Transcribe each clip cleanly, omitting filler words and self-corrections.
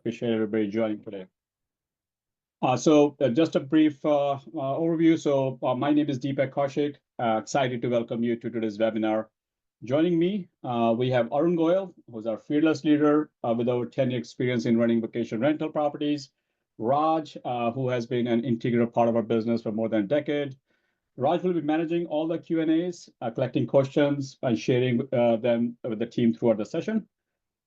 appreciate everybody joining today. Just a brief overview. My name is Deepak Kaushik. Excited to welcome you to today's webinar. Joining me, we have Arun Goyal, who's our fearless leader with over 10-year experience in running vacation rental properties. Raj, who has been an integral part of our business for more than a decade. Raj will be managing all the Q&As, collecting questions, and sharing them with the team throughout the session.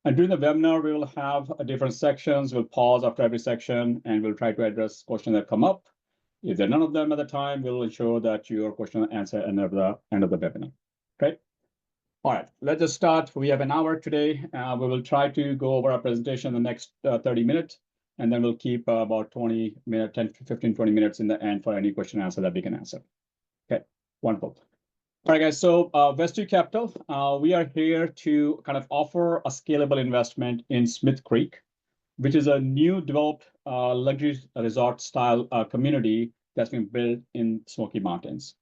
And during the webinar, we will have different sections. We'll pause after every section, and we'll try to address questions that come up. If there are none of them at the time, we'll ensure that your question and answer at the end of the webinar. Okay. All right, let's just start. We have an hour today. We will try to go over our presentation in the next 30 minutes, and then we'll keep about 20 minutes, 10, 15, 20 minutes in the end for any question and answer that we can answer. Okay, wonderful. All right, guys, so Vesttoo Capital, we are here to kind of offer a scalable investment in Smith Creek, which is a new developed luxury resort style community that's been built in Smoky Mountains.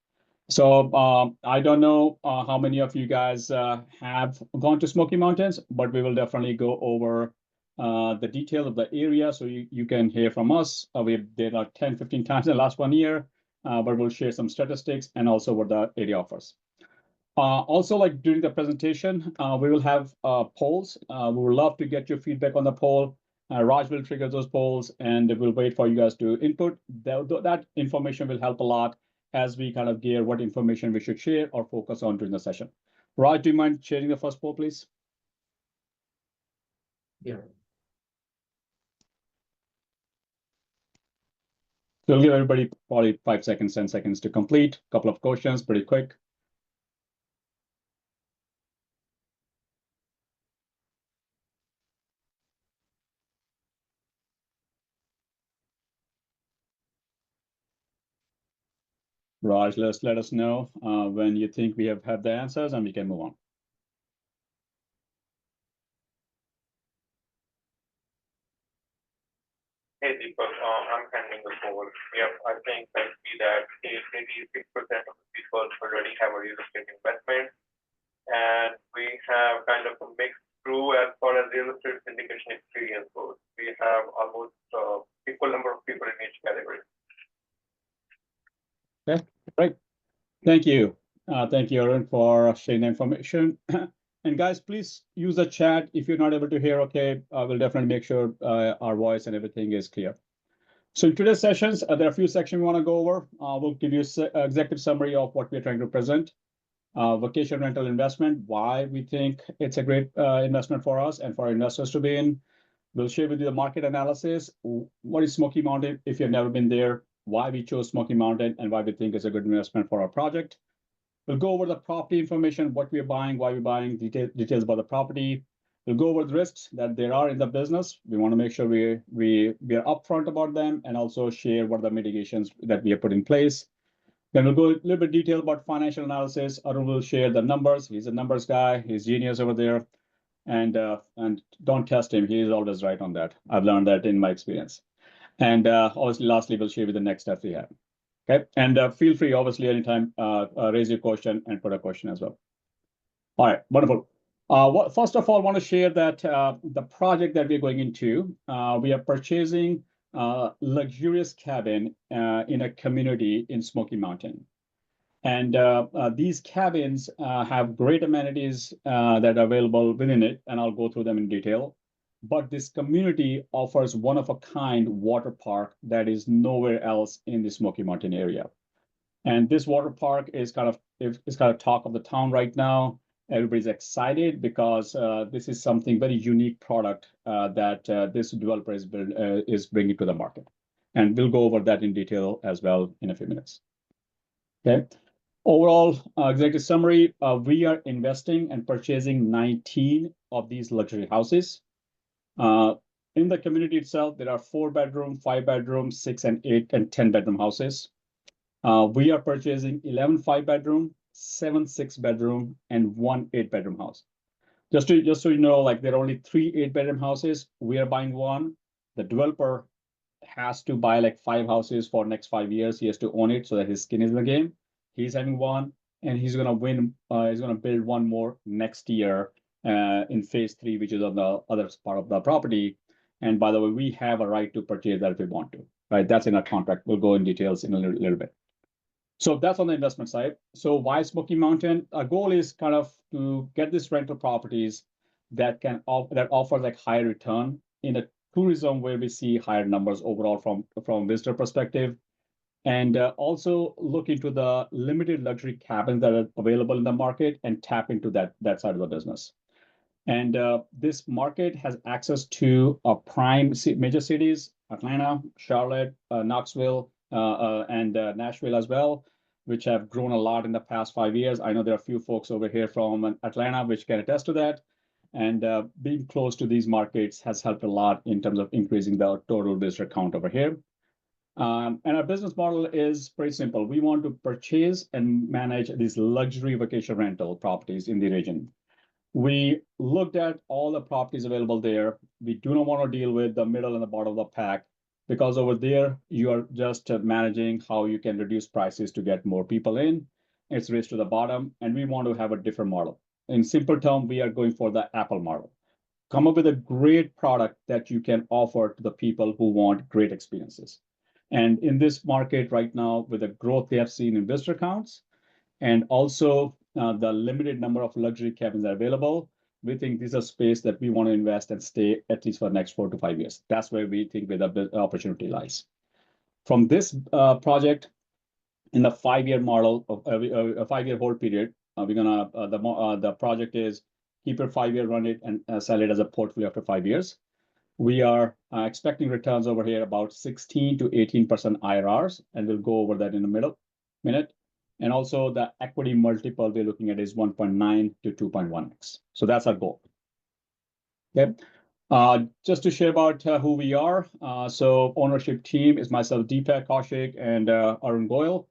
So I don't know how many of you guys have gone to Smoky Mountains, but we will definitely go over the detail of the area so you can hear from us. We've did like 10, 15 times in the last 1 year. But we'll share some statistics and also what the area offers. Also, like during the presentation, we will have polls. We would love to get your feedback on the poll. Raj will trigger those polls, and we'll wait for you guys to input. That information will help a lot as we kind of gear what information we should share or focus on during the session. Raj, do you mind sharing the first poll, please? Yeah. We'll give everybody probably 5 seconds, 10 seconds to complete. A couple of questions, pretty quick. Raj, let us know when you think we have had the answers, and we can move on. Hey, Deepak, I'm handling the poll. Yep, I think I see that 86% of the people already have a real estate investment. And we have kind of a mixed crew as far as real estate syndication experience goes. We have almost equal number of people in each category. Okay, great. Thank you. Thank you, Arun, for sharing the information. And guys, please use the chat. If you're not able to hear, okay, we'll definitely make sure our voice and everything is clear. So in today's sessions, there are a few sections we want to go over. We'll give you an executive summary of what we're trying to present. Vacation rental investment, why we think it's a great investment for us and for our investors to be in. We'll share with you the market analysis. What is Smoky Mountain if you've never been there? Why we chose Smoky Mountain and why we think it's a good investment for our project. We'll go over the property information, what we're buying, why we're buying, details about the property. We'll go over the risks that there are in the business. We want to make sure we are upfront about them and also share what are the mitigations that we have put in place. Then we'll go a little bit detail about financial analysis. Arun will share the numbers. He's a numbers guy. He's genius over there. And don't test him. He is always right on that. I've learned that in my experience. And obviously, lastly, we'll share with the next steps we have. Okay, and feel free, obviously, anytime, raise your question and put a question as well. All right, wonderful. First of all, I want to share that the project that we're going into, we are purchasing a luxurious cabin in a community in Smoky Mountain. And these cabins have great amenities that are available within it, and I'll go through them in detail. But this community offers one-of-a-kind water park that is nowhere else in the Smoky Mountain area. And this water park is kind of talk of the town right now. Everybody's excited because this is something very unique product that this developer is bringing to the market. And we'll go over that in detail as well in a few minutes. Okay. Overall, executive summary, we are investing and purchasing 19 of these luxury houses. In the community itself, there are 4-bedroom, 5-bedroom, 6 and 8 and 10-bedroom houses. We are purchasing 11 5-bedroom, 7 6-bedroom, and 1 8-bedroom house. Just so you know, like there are only 3 8-bedroom houses. We are buying 1. The developer has to buy like 5 houses for next 5 years. He has to own it so that his skin is in the game. He's having 1, and he's gonna win. He's gonna build 1 more next year in phase 3, which is on the other part of the property. And by the way, we have a right to purchase that if we want to, right? That's in our contract. We'll go in details in a little bit. So that's on the investment side. So why Smoky Mountain? Our goal is kind of to get these rental properties that that offer like higher return in a tourism where we see higher numbers overall from visitor perspective, and also look into the limited luxury cabins that are available in the market and tap into that side of the business. And this market has access to prime major cities, Atlanta, Charlotte, Knoxville, and Nashville as well, which have grown a lot in the past 5 years. I know there are a few folks over here from Atlanta which can attest to that. And being close to these markets has helped a lot in terms of increasing the total visitor count over here. And our business model is pretty simple. We want to purchase and manage these luxury vacation rental properties in the region. We looked at all the properties available there. We do not want to deal with the middle and the bottom of the pack because over there, you are just managing how you can reduce prices to get more people in. It's race to the bottom, and we want to have a different model. In simple terms, we are going for the Apple model. Come up with a great product that you can offer to the people who want great experiences. And in this market right now, with the growth they have seen in visitor counts, and also the limited number of luxury cabins that are available, we think this is a space that we want to invest and stay at least for the next 4 to 5 years. That's where we think where the opportunity lies. From this project, in the 5-year model of a 5-year hold period, we're gonna the project is keep your 5-year run it and sell it as a portfolio after 5 years. We are expecting returns over here about 16 to 18% IRRs, and we'll go over that in a minute. And also the equity multiple we're looking at is 1.9 to 2.1x. So that's our goal. Okay. Just to share about who we are. So ownership team is myself, Deepak Kaushik, and Arun Goyal.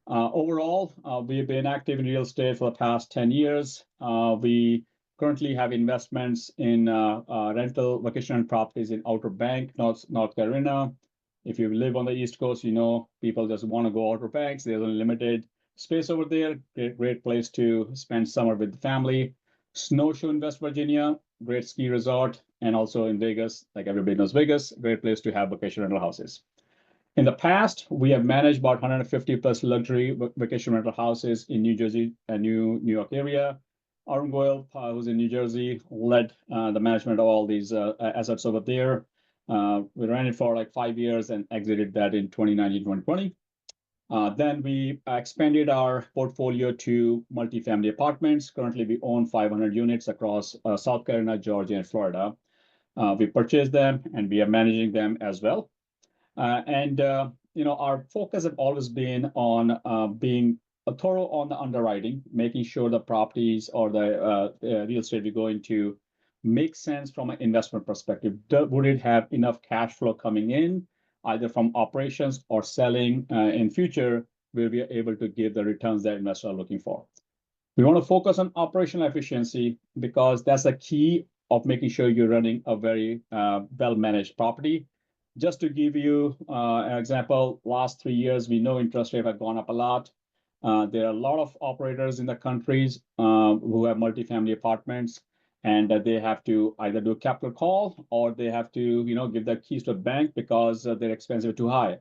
Overall, we've been active in real estate for the past 10 years. We currently have investments in rental vacation properties in Outer Bank, North Carolina. If you live on the East Coast, you know people just want to go Outer Banks. There's a limited space over there. Great place to spend summer with the family. Snowshoe in West Virginia, great ski resort, and also in Vegas, like everybody knows Vegas, great place to have vacation rental houses. In the past, we have managed about 150 plus luxury vacation rental houses in New Jersey and New York area. Arun Goyal, who's in New Jersey, led the management of all these assets over there. We ran it for like 5 years and exited that in 2019, 2020. Then we expanded our portfolio to multifamily apartments. Currently, we own 500 units across South Carolina, Georgia, and Florida. We purchased them, and we are managing them as well. Our focus has always been on being thorough on the underwriting, making sure the properties or the real estate we go into make sense from an investment perspective. Would it have enough cash flow coming in, either from operations or selling in future, where we are able to give the returns that investors are looking for? We want to focus on operational efficiency because that's the key of making sure you're running a very well-managed property. Just to give you an example, last 3 years, we know interest rates have gone up a lot. There are a lot of operators in the countries who have multifamily apartments, and they have to either do a capital call or they have to, give their keys to a bank because they're expensive too high.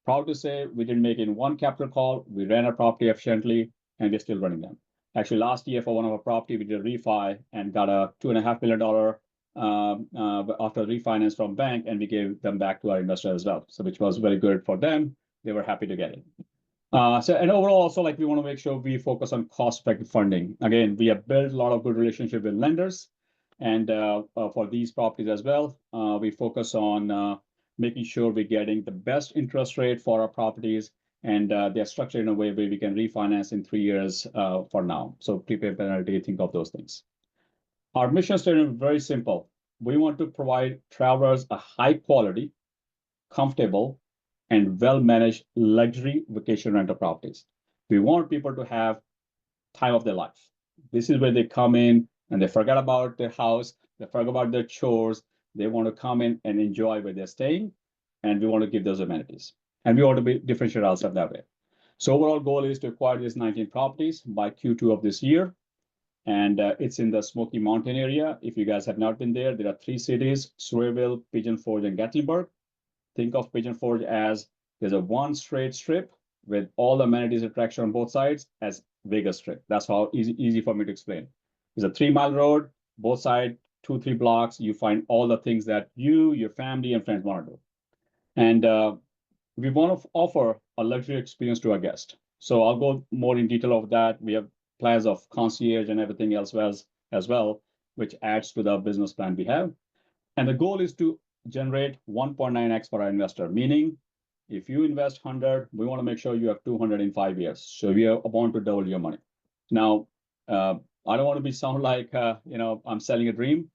Proud to say we didn't make it in one capital call. We ran our property efficiently, and we're still running them. Actually, last year for one of our property, we did a refi and got a $2.5 million after refinance from bank, and we gave them back to our investor as well. So which was very good for them. They were happy to get it. And overall, also, we want to make sure we focus on cost-effective funding. Again, we have built a lot of good relationship with lenders, and for these properties as well, we focus on making sure we're getting the best interest rate for our properties, and they're structured in a way where we can refinance in 3 years for now. So prepay penalty, think of those things. Our mission statement is very simple. We want to provide travelers a high quality, comfortable, and well-managed luxury vacation rental properties. We want people to have time of their life. This is where they come in and they forget about their house, they forget about their chores. They want to come in and enjoy where they're staying, and we want to give those amenities. And we want to differentiate ourselves that way. So overall goal is to acquire these 19 properties by Q2 of this year. and it's in the Smoky Mountain area. If you guys have not been there, there are 3 cities: Sawyerville, Pigeon Forge, and Gatlinburg. Think of Pigeon Forge as there's a one straight strip with all the amenities attraction on both sides as Vegas Strip. That's how easy for me to explain. It's a 3 mile road, both sides, 2-3 blocks. You find all the things that you, your family, and friends want to do. And we want to offer a luxury experience to our guests. So I'll go more in detail of that. We have plans of concierge and everything else as well, which adds to the business plan we have. And the goal is to generate 1.9x for our investor, meaning if you invest 100, we want to make sure you have 200 in 5 years. So we want to double your money. Now, I don't want to be sound like I'm selling a dream.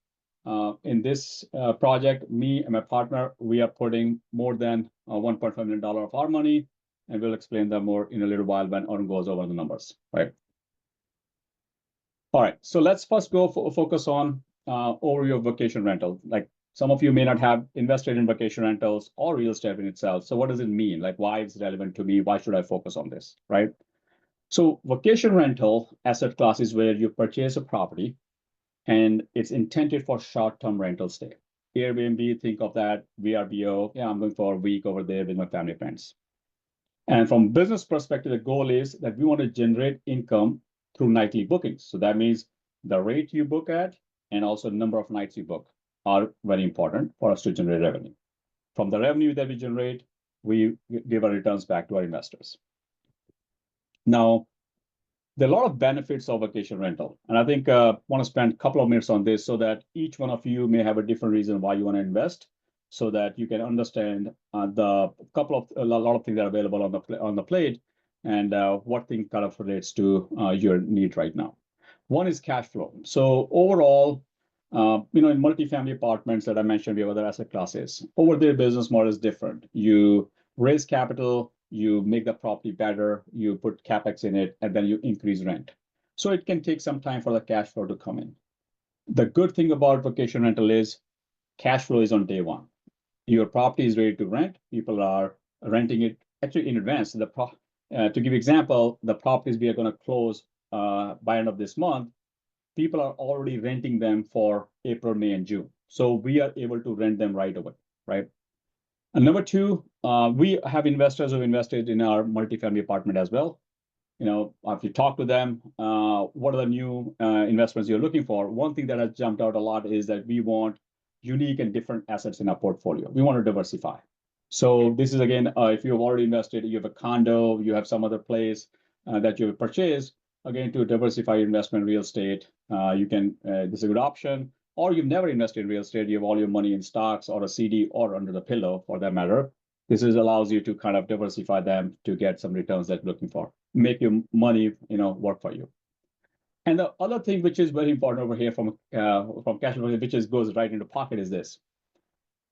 In this project, me and my partner, we are putting more than $1.5 million of our money, and we'll explain that more in a little while when Arun goes over the numbers, right? All right, so let's first go focus on overview of vacation rental. Like some of you may not have invested in vacation rentals or real estate in itself. So what does it mean? Like why it's relevant to me? Why should I focus on this, right? So vacation rental asset class is where you purchase a property and it's intended for short-term rental stay. Airbnb, think of that, VRBO, yeah, I'm going for a week over there with my family friends. And from business perspective, the goal is that we want to generate income through nightly bookings. So that means the rate you book at and also the number of nights you book are very important for us to generate revenue. From the revenue that we generate, we give our returns back to our investors. Now, there are a lot of benefits of vacation rental. And I think I want to spend a couple of minutes on this so that each one of you may have a different reason why you want to invest, so that you can understand a lot of things that are available on the plate and what thing kind of relates to your need right now. One is cash flow. So overall, in multifamily apartments that I mentioned, we have other asset classes. Over there, business model is different. You raise capital, you make the property better, you put capex in it, and then you increase rent. So it can take some time for the cash flow to come in. The good thing about vacation rental is cash flow is on day one. Your property is ready to rent. People are renting it actually in advance. To give example, the properties we are going to close by end of this month, people are already renting them for April, May, and June. So we are able to rent them right away, right? And number two, we have investors who invested in our multifamily apartment as well. If you talk to them, what are the new investments you're looking for? One thing that has jumped out a lot is that we want unique and different assets in our portfolio. We want to diversify. So this is, again, if you've already invested, you have a condo, you have some other place that you have purchased, again, to diversify your investment in real estate, this is a good option. Or you've never invested in real estate, you have all your money in stocks or a CD or under the pillow for that matter. This allows you to kind of diversify them to get some returns that you're looking for, make your money, work for you. And the other thing which is very important over here from cash flow, which goes right into pocket, is this.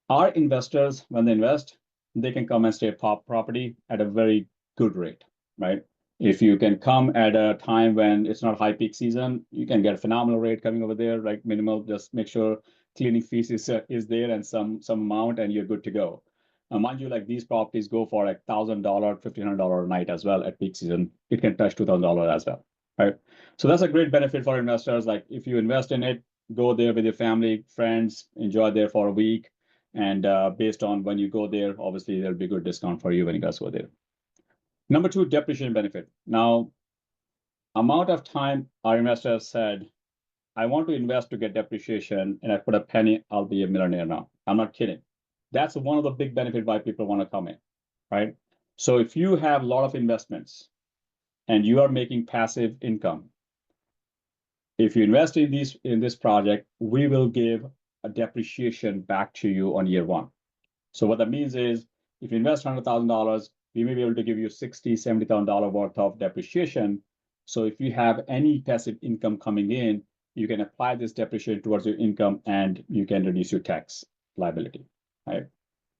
Our investors, when they invest, they can come and stay at property at a very good rate, right? If you can come at a time when it's not high peak season, you can get a phenomenal rate coming over there, like minimal. Just make sure cleaning fees is there and some amount, and you're good to go. Mind you, like these properties go for like $1,000, $1,500 a night as well at peak season. It can touch $2,000 as well, right? So that's a great benefit for investors. Like if you invest in it, go there with your family, friends, enjoy there for a week. And based on when you go there, obviously there'll be a good discount for you when you guys go there. Number two, depreciation benefit. Now, amount of time our investors said, I want to invest to get depreciation, and I put a penny, I'll be a millionaire now. I'm not kidding. That's one of the big benefits why people want to come in, right? So if you have a lot of investments and you are making passive income, if you invest in this project, we will give a depreciation back to you on year one. So what that means is, if you invest $100,000, we may be able to give you $60,000, $70,000 worth of depreciation. So if you have any passive income coming in, you can apply this depreciation towards your income and you can reduce your tax liability, right?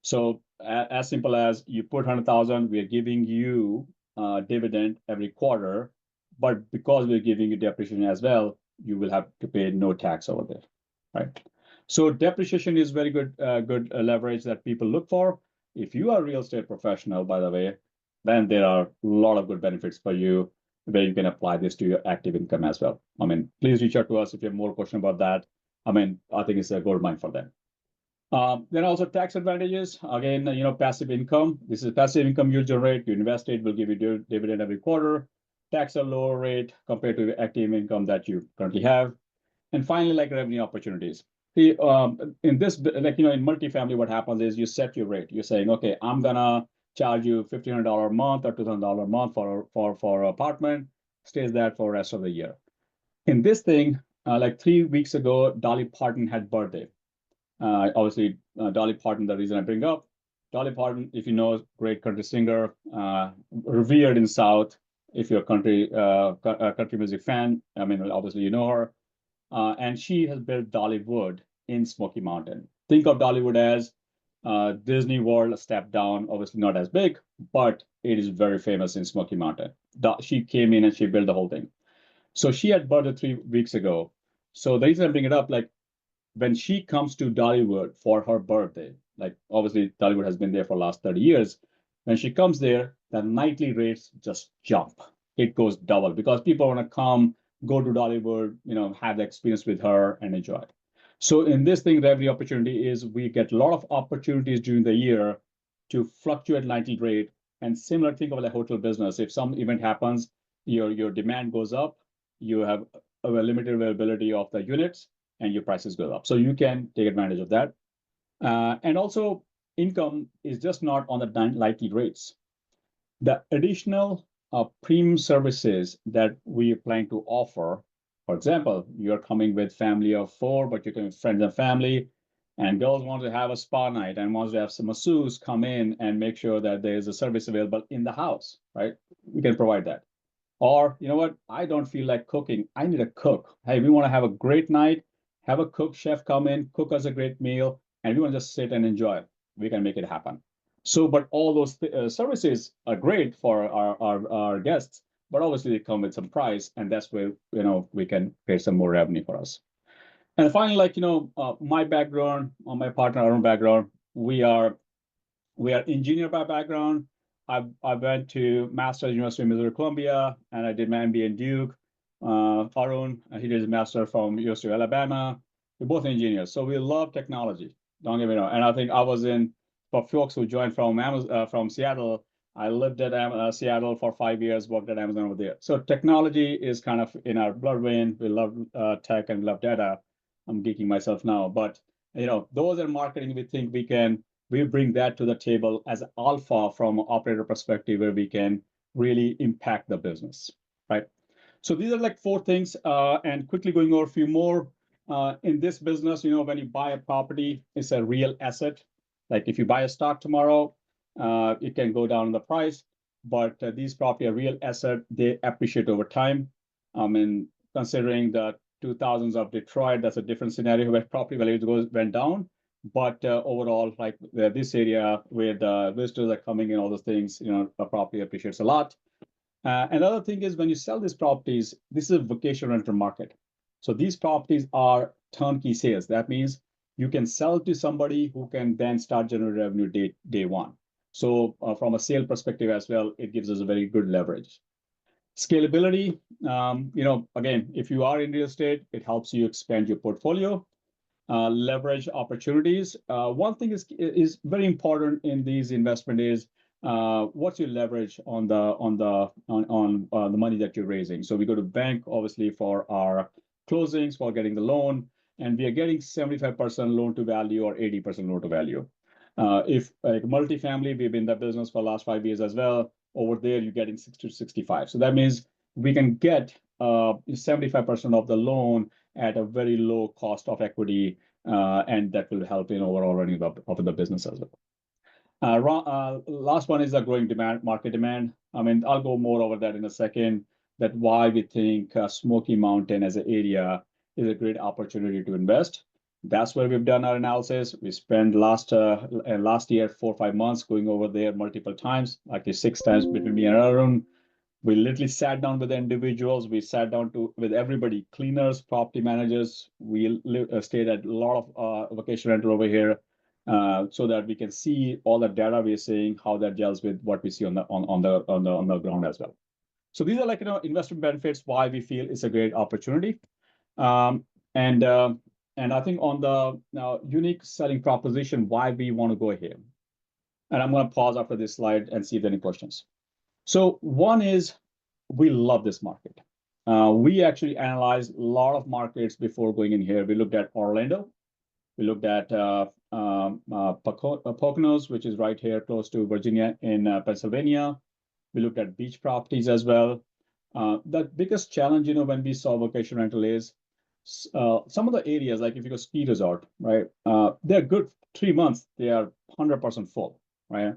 So as simple as you put 100,000, we are giving you a dividend every quarter, but because we're giving you depreciation as well, you will have to pay no tax over there, right? So depreciation is very good leverage that people look for. If you are a real estate professional, by the way, then there are a lot of good benefits for you. where you can apply this to your active income as well. I mean, please reach out to us if you have more questions about that. I mean, I think it's a gold mine for them. Then also tax advantages. Again, passive income. This is passive income you generate. You invest it, will give you dividend every quarter. Tax a lower rate compared to the active income that you currently have. And finally, like revenue opportunities. In this, in multifamily, what happens is you set your rate. You're saying, okay, I'm gonna charge you $1,500 a month or $2,000 a month for apartment. Stays that for the rest of the year. In this thing, like 3 weeks ago, Dolly Parton had birthday. Obviously, Dolly Parton, the reason I bring up Dolly Parton, if you know, great country singer, revered in South. If you're a country music fan, I mean, obviously you know her. And she has built Dollywood in Smoky Mountain. Think of Dollywood as Disney World, a step down, obviously not as big, but it is very famous in Smoky Mountain. She came in and she built the whole thing. So she had birthday 3 weeks ago. So the reason I bring it up, like when she comes to Dollywood for her birthday, like obviously Dollywood has been there for the last 30 years. When she comes there, the nightly rates just jump. It goes double because people want to come, go to Dollywood, have the experience with her and enjoy it. So in this thing, revenue opportunity is we get a lot of opportunities during the year to fluctuate nightly rate. And similar, think of the hotel business. If some event happens, your demand goes up, you have a limited availability of the units, and your prices go up. So you can take advantage of that. And also, income is just not on the nightly rates. The additional premium services that we are planning to offer, for example, you're coming with family of 4, but you're coming with friends and family, and girls want to have a spa night and wants to have some masseuse come in and make sure that there's a service available in the house, right? We can provide that. Or, you know what, I don't feel like cooking. I need a cook. Hey, we want to have a great night, have a cook chef come in, cook us a great meal, and we want to just sit and enjoy. We can make it happen. So, but all those services are great for our guests, but obviously they come with some price, and that's where we can create some more revenue for us. And finally, my background, or my partner, our own background, we are engineer by background. I went to Master's University of Missouri Columbia, and I did my MBA in Duke. Arun, he did his master from University of Alabama. We're both engineers, so we love technology. Don't get me wrong. And I think I was for folks who joined from Seattle, I lived at Seattle for 5 years, worked at Amazon over there. So technology is kind of in our blood vein. We love tech and we love data. I'm geeking myself now, but those are marketing. We think we bring that to the table as alpha from an operator perspective where we can really impact the business, right? So these are like 4 things, and quickly going over a few more. In this business, when you buy a property, it's a real asset. Like if you buy a stock tomorrow, it can go down in the price, but these property are real asset. They appreciate over time. I mean, considering the 2000s of Detroit, that's a different scenario where property values went down. But overall, like this area where the visitors are coming in, all those things, the property appreciates a lot. Another thing is when you sell these properties, this is a vacation rental market. So these properties are turnkey sales. That means you can sell to somebody who can then start generating revenue day one. So from a sale perspective as well, it gives us a very good leverage. Scalability, again, if you are in real estate, it helps you expand your portfolio. Leverage opportunities. One thing is very important in these investment is what's your leverage on the money that you're raising. So we go to bank obviously for our closings, for getting the loan, and we are getting 75% loan to value or 80% loan to value. If like multifamily, we've been in that business for the last 5 years as well. Over there, you're getting 60 to 65. So that means we can get 75% of the loan at a very low cost of equity, and that will help in overall running of the business as well. Last one is the growing market demand. I mean, I'll go more over that in a second, that why we think Smoky Mountain as an area is a great opportunity to invest. That's where we've done our analysis. We spent last year 4 or 5 months going over there multiple times, actually 6 times between me and Arun. We literally sat down with the individuals. We sat down with everybody, cleaners, property managers. We stayed at a lot of vacation rental over here, so that we can see all the data we're seeing, how that gels with what we see on the ground as well. So these are like, investment benefits, why we feel it's a great opportunity. Um, and I think on the unique selling proposition, why we want to go here. And I'm going to pause after this slide and see if there are any questions. So one is we love this market. We actually analyzed a lot of markets before going in here. We looked at Orlando. We looked at Poconos, which is right here close to Virginia in Pennsylvania. We looked at beach properties as well. The biggest challenge, when we saw vacation rental is some of the areas, like if you go ski resort, right? They're good 3 months, they are 100% full, right?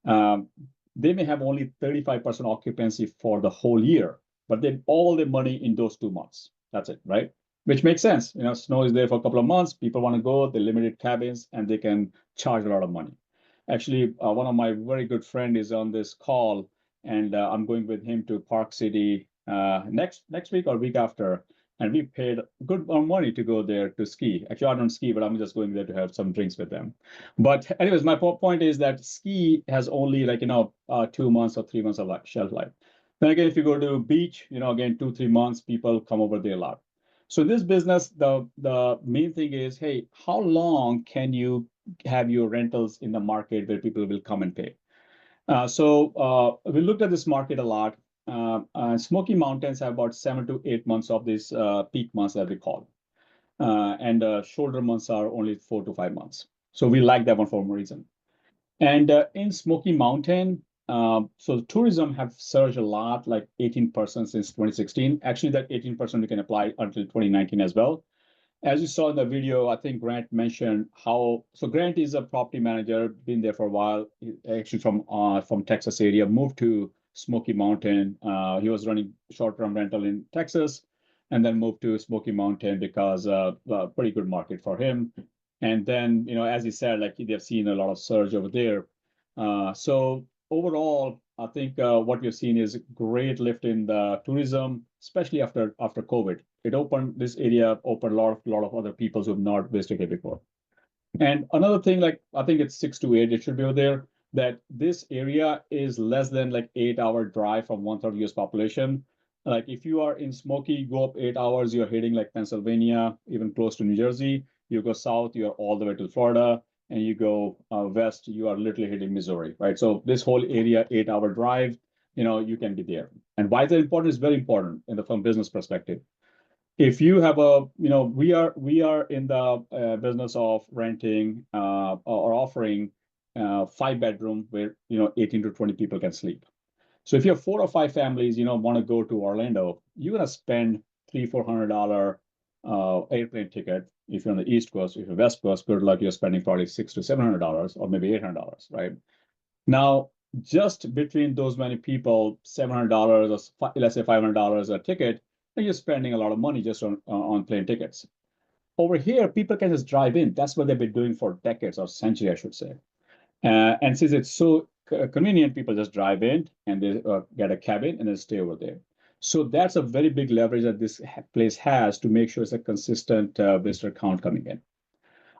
Um, they may have only 35% occupancy for the whole year, but then all the money in those 2 months. That's it, right? Which makes sense. Snow is there for a couple of months. People want to go, they limited cabins, and they can charge a lot of money. Actually, one of my very good friend is on this call, and I'm going with him to Park City next week or week after, and we paid good amount of money to go there to ski. Actually, I don't ski, but I'm just going there to have some drinks with them. But anyways, my point is that ski has only 2 months or 3 months of shelf life. Then again, if you go to beach, again 2-3 months, people come over there a lot. So this business, the main thing is, hey, how long can you have your rentals in the market where people will come and pay? So we looked at this market a lot. Smoky Mountains have about 7 to 8 months of these peak months that we call. And shoulder months are only 4 to 5 months. So we like that one for one reason. And in Smoky Mountain, so tourism have surged a lot, like 18% since 2016. Actually, that 18% we can apply until 2019 as well. As you saw in the video, I think Grant mentioned so Grant is a property manager, been there for a while, actually from Texas area, moved to Smoky Mountain. He was running short-term rental in Texas, and then moved to Smoky Mountain because pretty good market for him. And then, as he said, like they've seen a lot of surge over there. So overall, I think what we've seen is great lift in the tourism, especially after COVID. This area opened a lot of other people who have not visited it before. And another thing, like I think it's 6 to 8, it should be over there, that this area is less than like 8-hour drive from 1/3 US population. Like if you are in Smoky, go up 8 hours, you're hitting like Pennsylvania, even close to New Jersey. You go south, you're all the way to Florida, and you go west, you are literally hitting Missouri, right? So this whole area, 8-hour drive, you can be there. And why is that important is very important from business perspective. If you have we are in the business of renting or offering 5 bedroom where 18 to 20 people can sleep. So if you have 4 or 5 families, want to go to Orlando, you're gonna spend $300-400 airplane ticket. If you're on the East Coast, if you're West Coast, good luck, you're spending probably $600 to $700 or maybe $800, right? Now, just between those many people, $700 or let's say $500 a ticket, and you're spending a lot of money just on plane tickets. Over here, people can just drive in. That's what they've been doing for decades or century, I should say. And since it's so convenient, people just drive in and they get a cabin and then stay over there. So that's a very big leverage that this place has to make sure it's a consistent visitor count coming in.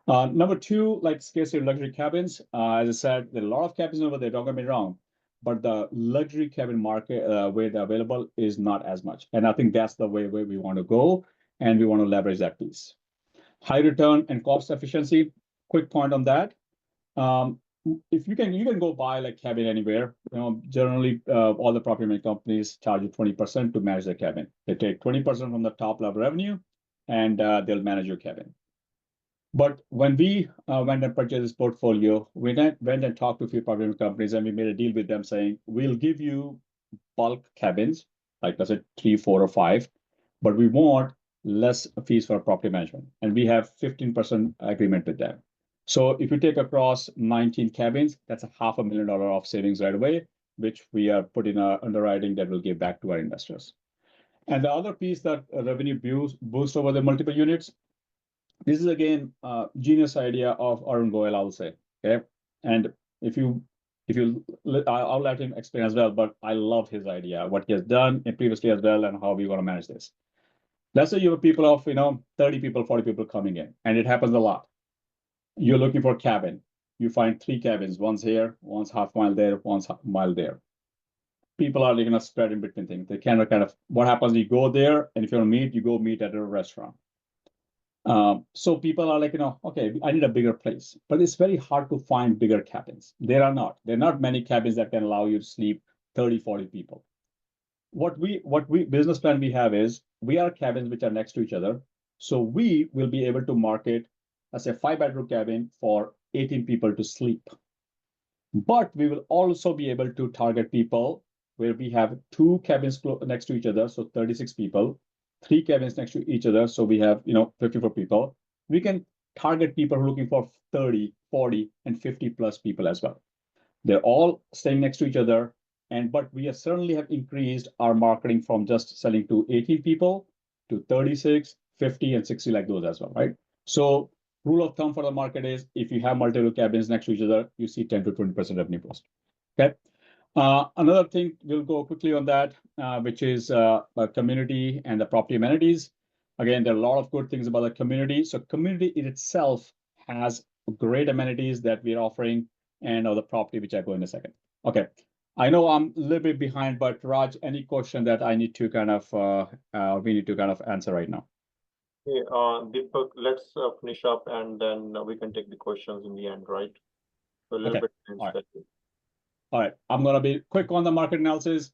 Number two, like scarcity of luxury cabins. As I said, there are a lot of cabins over there, don't get me wrong, but the luxury cabin market where they're available is not as much. And I think that's the way where we want to go, and we want to leverage that piece. High return and cost efficiency. Quick point on that. If you can go buy like cabin anywhere. Generally, all the property management companies charge you 20% to manage the cabin. They take 20% from the top level revenue, and they'll manage your cabin. But when we went and purchased this portfolio, we went and talked to a few property companies, and we made a deal with them saying, we'll give you bulk cabins, like I said, 3, 4, or 5, but we want less fees for property management. And we have 15% agreement with them. So if you take across 19 cabins, that's a $500,000 of savings right away, which we are putting our underwriting that will give back to our investors. And the other piece that revenue boost over the multiple units, this is again a genius idea of Arun Goel, I'll say. Okay, and if you I'll let him explain as well. But I love his idea, what he has done previously as well, and how we're going to manage this. Let's say you have people of 30 people, 40 people coming in, and it happens a lot. You're looking for a cabin. You find 3 cabins. One's here, one's half mile there, one's half mile there. people are like, spread in between things. They kind of what happens, you go there, and if you want to meet, you go meet at a restaurant. So people are like, okay, I need a bigger place, but it's very hard to find bigger cabins. There are not many cabins that can allow you to sleep 30, 40 people. What we business plan we have is we are cabins which are next to each other. So we will be able to market as a 5-bedroom cabin for 18 people to sleep. But we will also be able to target people where we have 2 cabins next to each other, so 36 people, 3 cabins next to each other, so we have 54 people. We can target people who are looking for 30, 40, and 50 plus people as well. They're all staying next to each other, but we certainly have increased our marketing from just selling to 18 people to 36, 50, and 60 like those as well, right? So rule of thumb for the market is if you have multiple cabins next to each other, you see 10 to 20% revenue boost. Okay. Another thing, we'll go quickly on that, which is community and the property amenities. Again, there are a lot of good things about the community. So community in itself has great amenities that we're offering, and the property, which I go in a second. Okay. I know I'm a little bit behind, but Raj, any question that I need to we need to kind of answer right now? Okay, Deepak, let's finish up and then we can take the questions in the end, right? So a little Okay. bit. All right. All right. I'm going to be quick on the market analysis.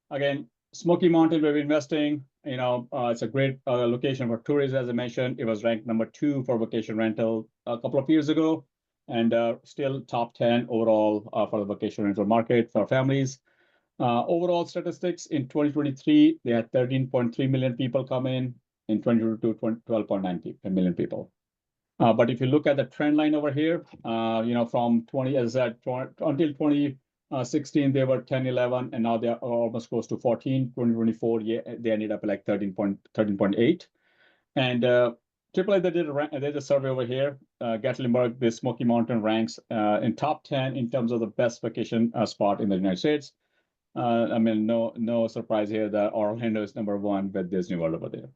Again, Smoky Mountain, where we're investing, it's a great location for tourists, as I mentioned. It was ranked number 2 for vacation rental a couple of years ago, and still top 10 overall for the vacation rental market for families. Overall statistics in 2023, they had 13.3 million people come in 2022, 12.9 million people. But if you look at the trend line over here, from 20, as I said, until 2016, they were 10, 11, and now they are almost close to 14. 2024, they ended up like 13.8. And AAA, they did a survey over here. Gatlinburg, the Smoky Mountain ranks in top 10 in terms of the best vacation spot in the United States. I mean, no surprise here that Orlando is number 1 with Disney World over there.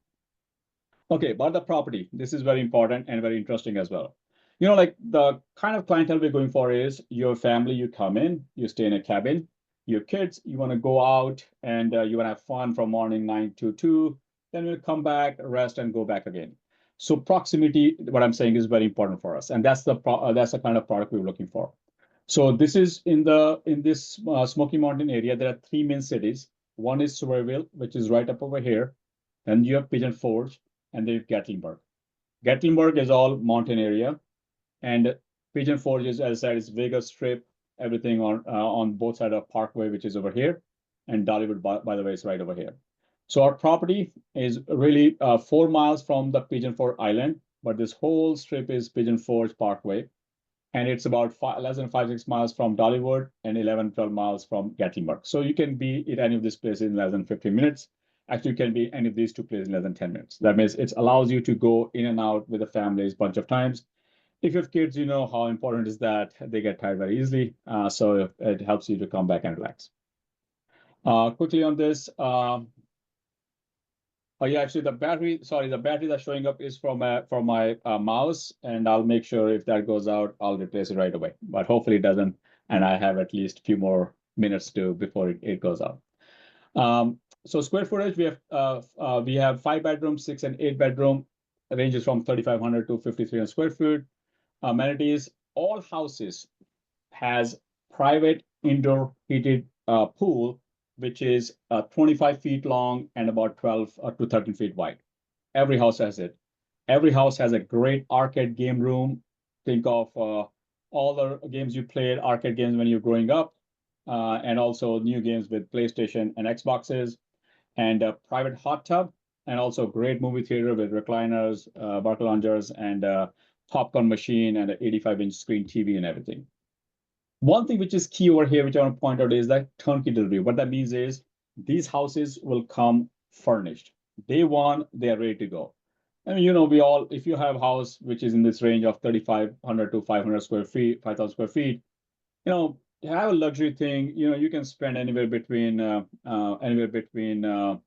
Okay, but the property, this is very important and very interesting as well. Like the kind of clientele we're going for is your family, you come in, you stay in a cabin, your kids, you want to go out and you want to have fun from morning 9 to 2, then we'll come back, rest, and go back again. So proximity, what I'm saying, is very important for us, and that's the kind of product we're looking for. So this is in this Smoky Mountain area. There are 3 main cities. One is Sauvierville, which is right up over here. Then you have Pigeon Forge, and then Gatlinburg. Gatlinburg is all mountain area, and Pigeon Forge is, as I said, is Vegas Strip, everything on both sides of Parkway, which is over here, and Dollywood, by the way, is right over here. So our property is really 4 miles from the Pigeon Forge Island, but this whole strip is Pigeon Forge Parkway, and it's about less than 5-6 miles from Dollywood and 11-12 miles from Gatlinburg. So you can be at any of these places in less than 15 minutes. Actually, you can be any of these 2 places in less than 10 minutes. That means it allows you to go in and out with the families a bunch of times. If you have kids, you know how important is that they get tired very easily. So it helps you to come back and relax. Quickly on this. Oh yeah, actually the battery that's showing up is from my mouse, and I'll make sure if that goes out, I'll replace it right away. But hopefully it doesn't, and I have at least a few more minutes before it goes out. So square footage, we have 5 bedrooms, 6 and 8 bedroom, ranges from 3,500 to 5,300 square feet. Amenities, all houses has private indoor heated pool, which is 25 feet long and about 12 to 13 feet wide. Every house has it. Every house has a great arcade game room. Think of all the games you played, arcade games when you're growing up, and also new games with PlayStation and Xboxes, and a private hot tub, and also great movie theater with recliners, barca loungers, and popcorn machine, and an 85-inch screen TV and everything. One thing which is key over here, which I want to point out, is that turnkey delivery. What that means is these houses will come furnished. Day 1, they are ready to go. And if you have a house which is in this range of 3,500 to 500 square feet, 5,000 square feet, to have a luxury thing, you can spend anywhere between $100 to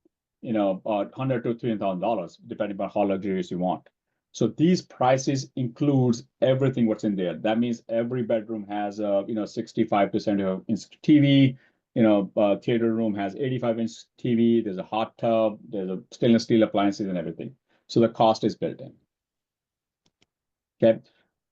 $3,000, depending on how luxurious you want. So these prices includes everything what's in there. That means every bedroom has 65% of TV, theater room has 85-inch TV. There's a hot tub. There's a stainless steel appliances and everything. So the cost is built in. Okay.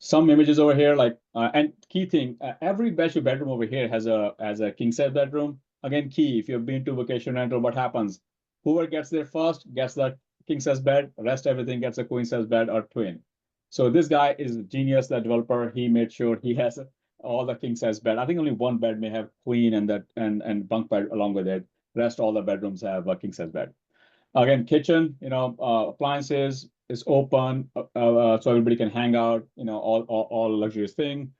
Some images over here, and key thing, every bedroom over here has a king size bedroom. Again, key, if you've been to vacation rental, what happens? Whoever gets there first gets the king size bed, rest everything gets a queen size bed or twin. So this guy is a genius, that developer. He made sure he has all the king size bed. I think only one bed may have queen and bunk bed along with it. Rest all the bedrooms have a king size bed. Again, kitchen, appliances is open, so everybody can hang out, all luxurious thing.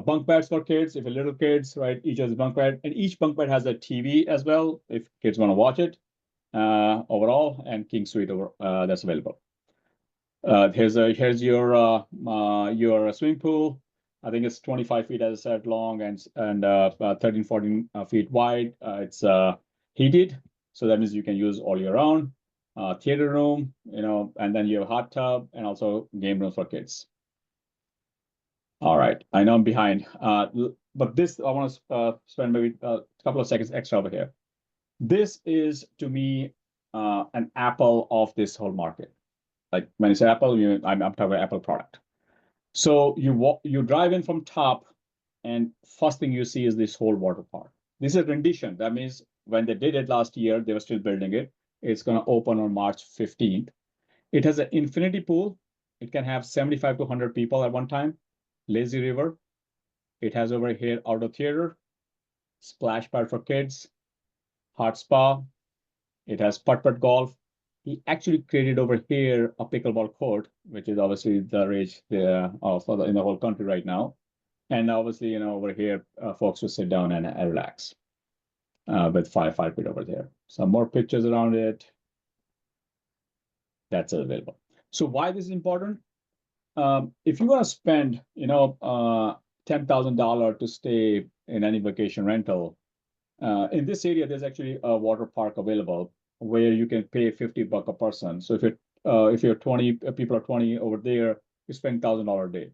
Bunk beds for kids, if you're little kids, right? Each has a bunk bed, and each bunk bed has a TV as well, if kids want to watch it, overall, and king suite that's available. Here's your swimming pool. I think it's 25 feet, as I said, long and 13, 14 feet wide. It's heated, so that means you can use all year round. Theater room, and then you have a hot tub and also game rooms for kids. All right, I know I'm behind, but this I want to spend maybe a couple of seconds extra over here. This is, to me, an Apple of this whole market. Like when you say Apple, I'm talking about Apple product. So you drive in from top, and first thing you see is this whole water park. This is a rendition. That means when they did it last year, they were still building it. It's going to open on March 15th. It has an infinity pool. It can have 75 to 100 people at one time. Lazy river. It has over here outdoor theater, splash pad for kids, hot spa. It has putt-putt golf. He actually created over here a pickleball court, which is obviously the rage in the whole country right now. And obviously, over here, folks will sit down and relax with fire pit over there. Some more pictures around it. That's available. So why this is important? If you want to spend, $10,000 to stay in any vacation rental, in this area, there's actually a water park available where you can pay $50 a person. So if you're 20 people are 20 over there, you spend $1,000 a day.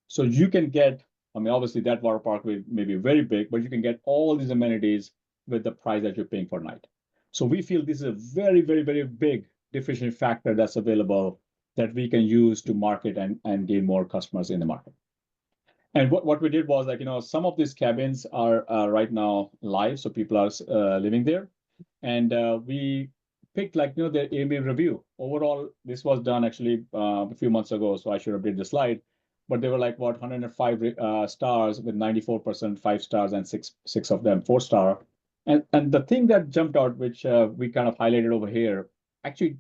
So you can get, obviously that water park may be very big, but you can get all these amenities with the price that you're paying for night. So we feel this is a very, very, very big differentiating factor that's available that we can use to market and gain more customers in the market. And what we did was, some of these cabins are right now live, so people are living there. And we picked the Airbnb review. Overall, this was done actually a few months ago, so I should have did the slide. But they were 105 stars with 94% 5 stars and six of them 4-star. And the thing that jumped out, which we kind of highlighted over here, actually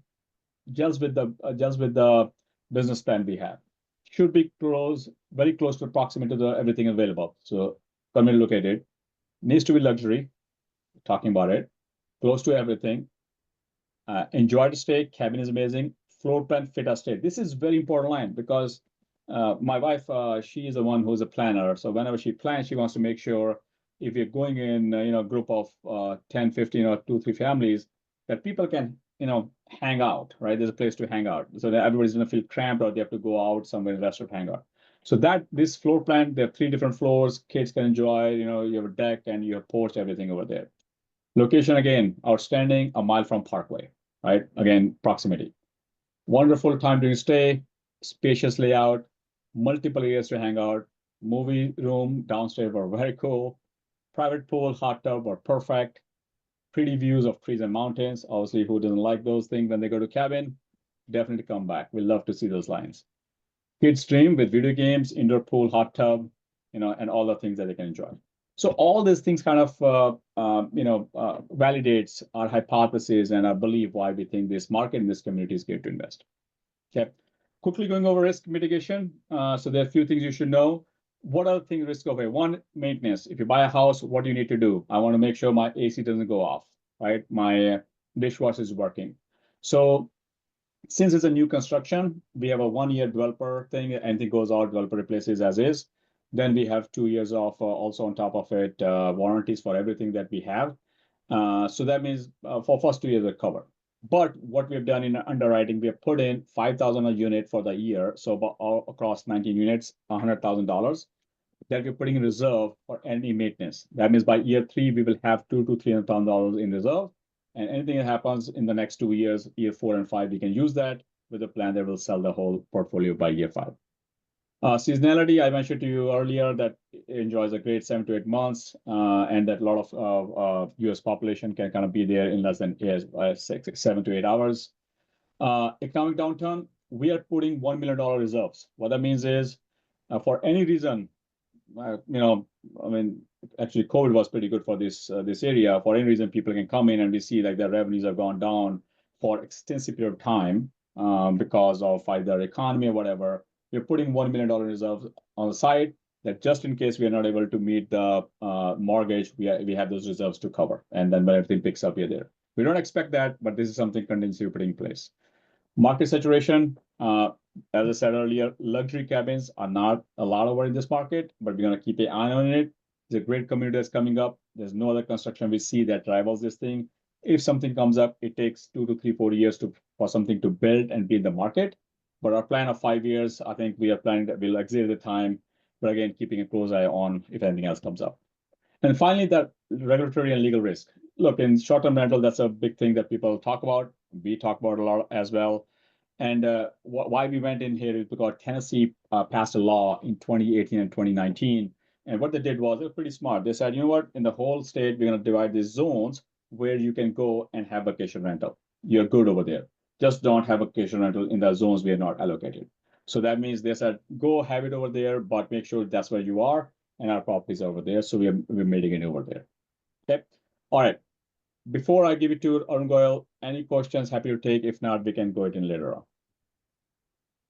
just with the business plan we have, should be very close to proximate to everything available. So come and look at it. Needs to be luxury. Talking about it. Close to everything. Enjoy the stay. Cabin is amazing. Floor plan fit our stay. This is very important line because my wife, she is the one who's a planner. So whenever she plans, she wants to make sure if you're going in, a group of 10, 15 or 2, 3 families, that people can, hang out, right? There's a place to hang out. So that everybody's going to feel cramped or they have to go out somewhere in the restaurant, hang out. So this floor plan, there are 3 different floors. Kids can enjoy, you have a deck and you have porch, everything over there. Location, again, outstanding, a mile from Parkway, right? Again, proximity. Wonderful time during stay, spacious layout, multiple areas to hang out, movie room downstairs were very cool, private pool, hot tub were perfect, pretty views of trees and mountains. Obviously, who doesn't like those things when they go to cabin? Definitely come back. We love to see those lines. Kids stream with video games, indoor pool, hot tub, and all the things that they can enjoy. So all these things kind of, validates our hypothesis and our belief why we think this market and this community is great to invest. Okay. Quickly going over risk mitigation. So there are a few things you should know. What are the things risk over? One, maintenance. If you buy a house, what do you need to do? I want to make sure my AC doesn't go off, right? My dishwasher is working. So since it's a new construction, we have a 1-year developer thing. Anything goes out, developer replaces as is. Then we have 2 years of also on top of it, warranties for everything that we have. So that means for first 2 years we're covered. But what we've done in underwriting, we have put in $5,000 a unit for the year. So across 19 units, $100,000. that we're putting in reserve for any maintenance. That means by year 3, we will have $200,000 to $300,000 in reserve. And anything that happens in the next 2 years, year 4 and 5, we can use that with a plan that will sell the whole portfolio by year 5. Seasonality, I mentioned to you earlier that it enjoys a great 7 to 8 months, and that a lot of US population can kind of be there in less than 7 to 8 hours. Economic downturn, we are putting $1 million reserves. What that means is, for any reason, actually COVID was pretty good for this area. For any reason, people can come in and we see like their revenues have gone down for extensive period of time because of either economy or whatever. We're putting $1 million reserves on the side that just in case we are not able to meet the mortgage, we have those reserves to cover. And then when everything picks up, we're there. We don't expect that, but this is something contingency we're putting in place. Market saturation, as I said earlier, luxury cabins are not a lot over in this market, but we're going to keep an eye on it. There's a great community that's coming up. There's no other construction we see that rivals this thing. If something comes up, it takes 2 to 3, 4 years for something to build and be in the market. But our plan of 5 years, I think we are planning that we'll exit the time, but again, keeping a close eye on if anything else comes up. And finally, that regulatory and legal risk. Look, in short-term rental, that's a big thing that people talk about. We talk about a lot as well. And why we went in here is because Tennessee passed a law in 2018 and 2019. And what they did was, they're pretty smart. They said, you know what, in the whole state, we're going to divide these zones where you can go and have vacation rental. You're good over there. Just don't have vacation rental in the zones we are not allocated. So that means they said, go have it over there, but make sure that's where you are and our properties are over there. So we're making it over there. Okay. All right. Before I give it to Arun Goyal, any questions? Happy to take. If not, we can go it in later on.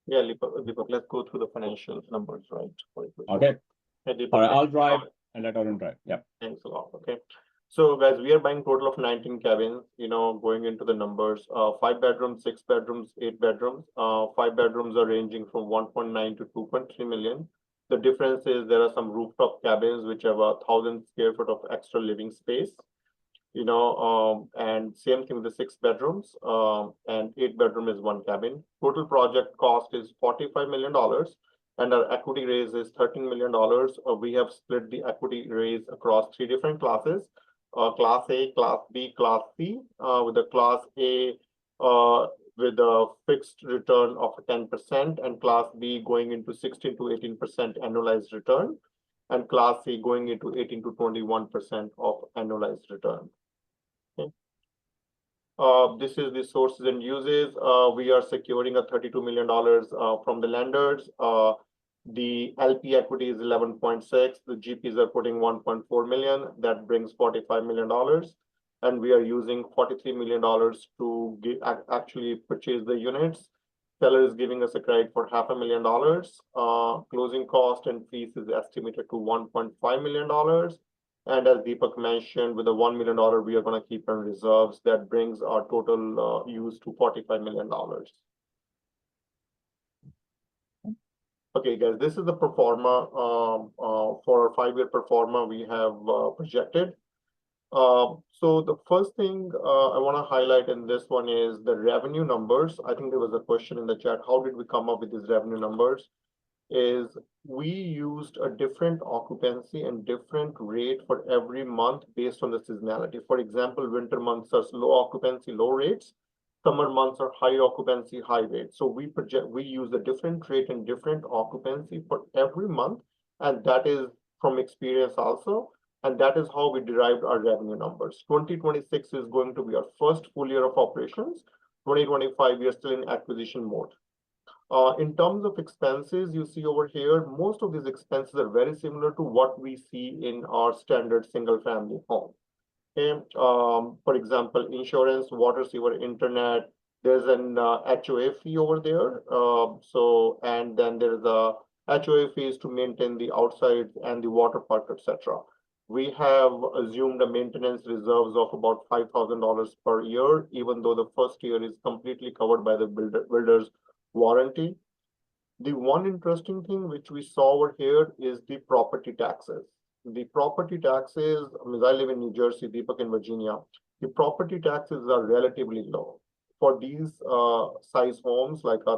Yeah, Deepak, let's go through the financial numbers, right? Okay. Hey, Deepak, all right, I'll drive and let Arun drive. Yeah. Thanks a lot. Okay. So guys, we are buying total of 19 cabins, going into the numbers, 5 bedrooms, 6 bedrooms, 8 bedrooms. 5 bedrooms are ranging from 1.9 to 2.3 million. The difference is there are some rooftop cabins which have 1,000 square foot of extra living space, and same thing with the 6 bedrooms, and 8 bedroom is 1 cabin. Total project cost is $45 million. And our equity raise is $13 million. We have split the equity raise across 3 different classes. Class A, Class B, Class C, with the Class A with a fixed return of 10%, and Class B going into 16 to 18% annualized return, and Class C going into 18 to 21% of annualized return. Okay. This is the sources and uses. We are securing a $32 million from the lenders. The LP equity is 11.6. The GPs are putting 1.4 million. That brings $45 million. And we are using $43 million to actually purchase the units. Seller is giving us a credit for $500,000. Closing cost and fees is estimated to $1.5 million. And as Deepak mentioned, with the $1 million, we are going to keep in reserves. That brings our total use to $45 million. Okay, guys, this is the pro forma for our 5-year pro forma we have projected. So the first thing I want to highlight in this one is the revenue numbers. I think there was a question in the chat. How did we come up with these revenue numbers? Is we used a different occupancy and different rate for every month based on the seasonality. For example, winter months are low occupancy, low rates. Summer months are high occupancy, high rates. So we use a different rate and different occupancy for every month. And that is from experience also. And that is how we derived our revenue numbers. 2026 is going to be our first full year of operations. 2025, we are still in acquisition mode. In terms of expenses, you see over here, most of these expenses are very similar to what we see in our standard single family home. Okay. For example, insurance, water, sewer, internet, there's an HOA fee over there. And then there's a HOA fees to maintain the outside and the water park, etc. We have assumed a maintenance reserves of about $5,000 per year, even though the first year is completely covered by the builder's warranty. The one interesting thing which we saw over here is the property taxes. The property taxes, I live in New Jersey, Deepak in Virginia. The property taxes are relatively low. For these size homes, like a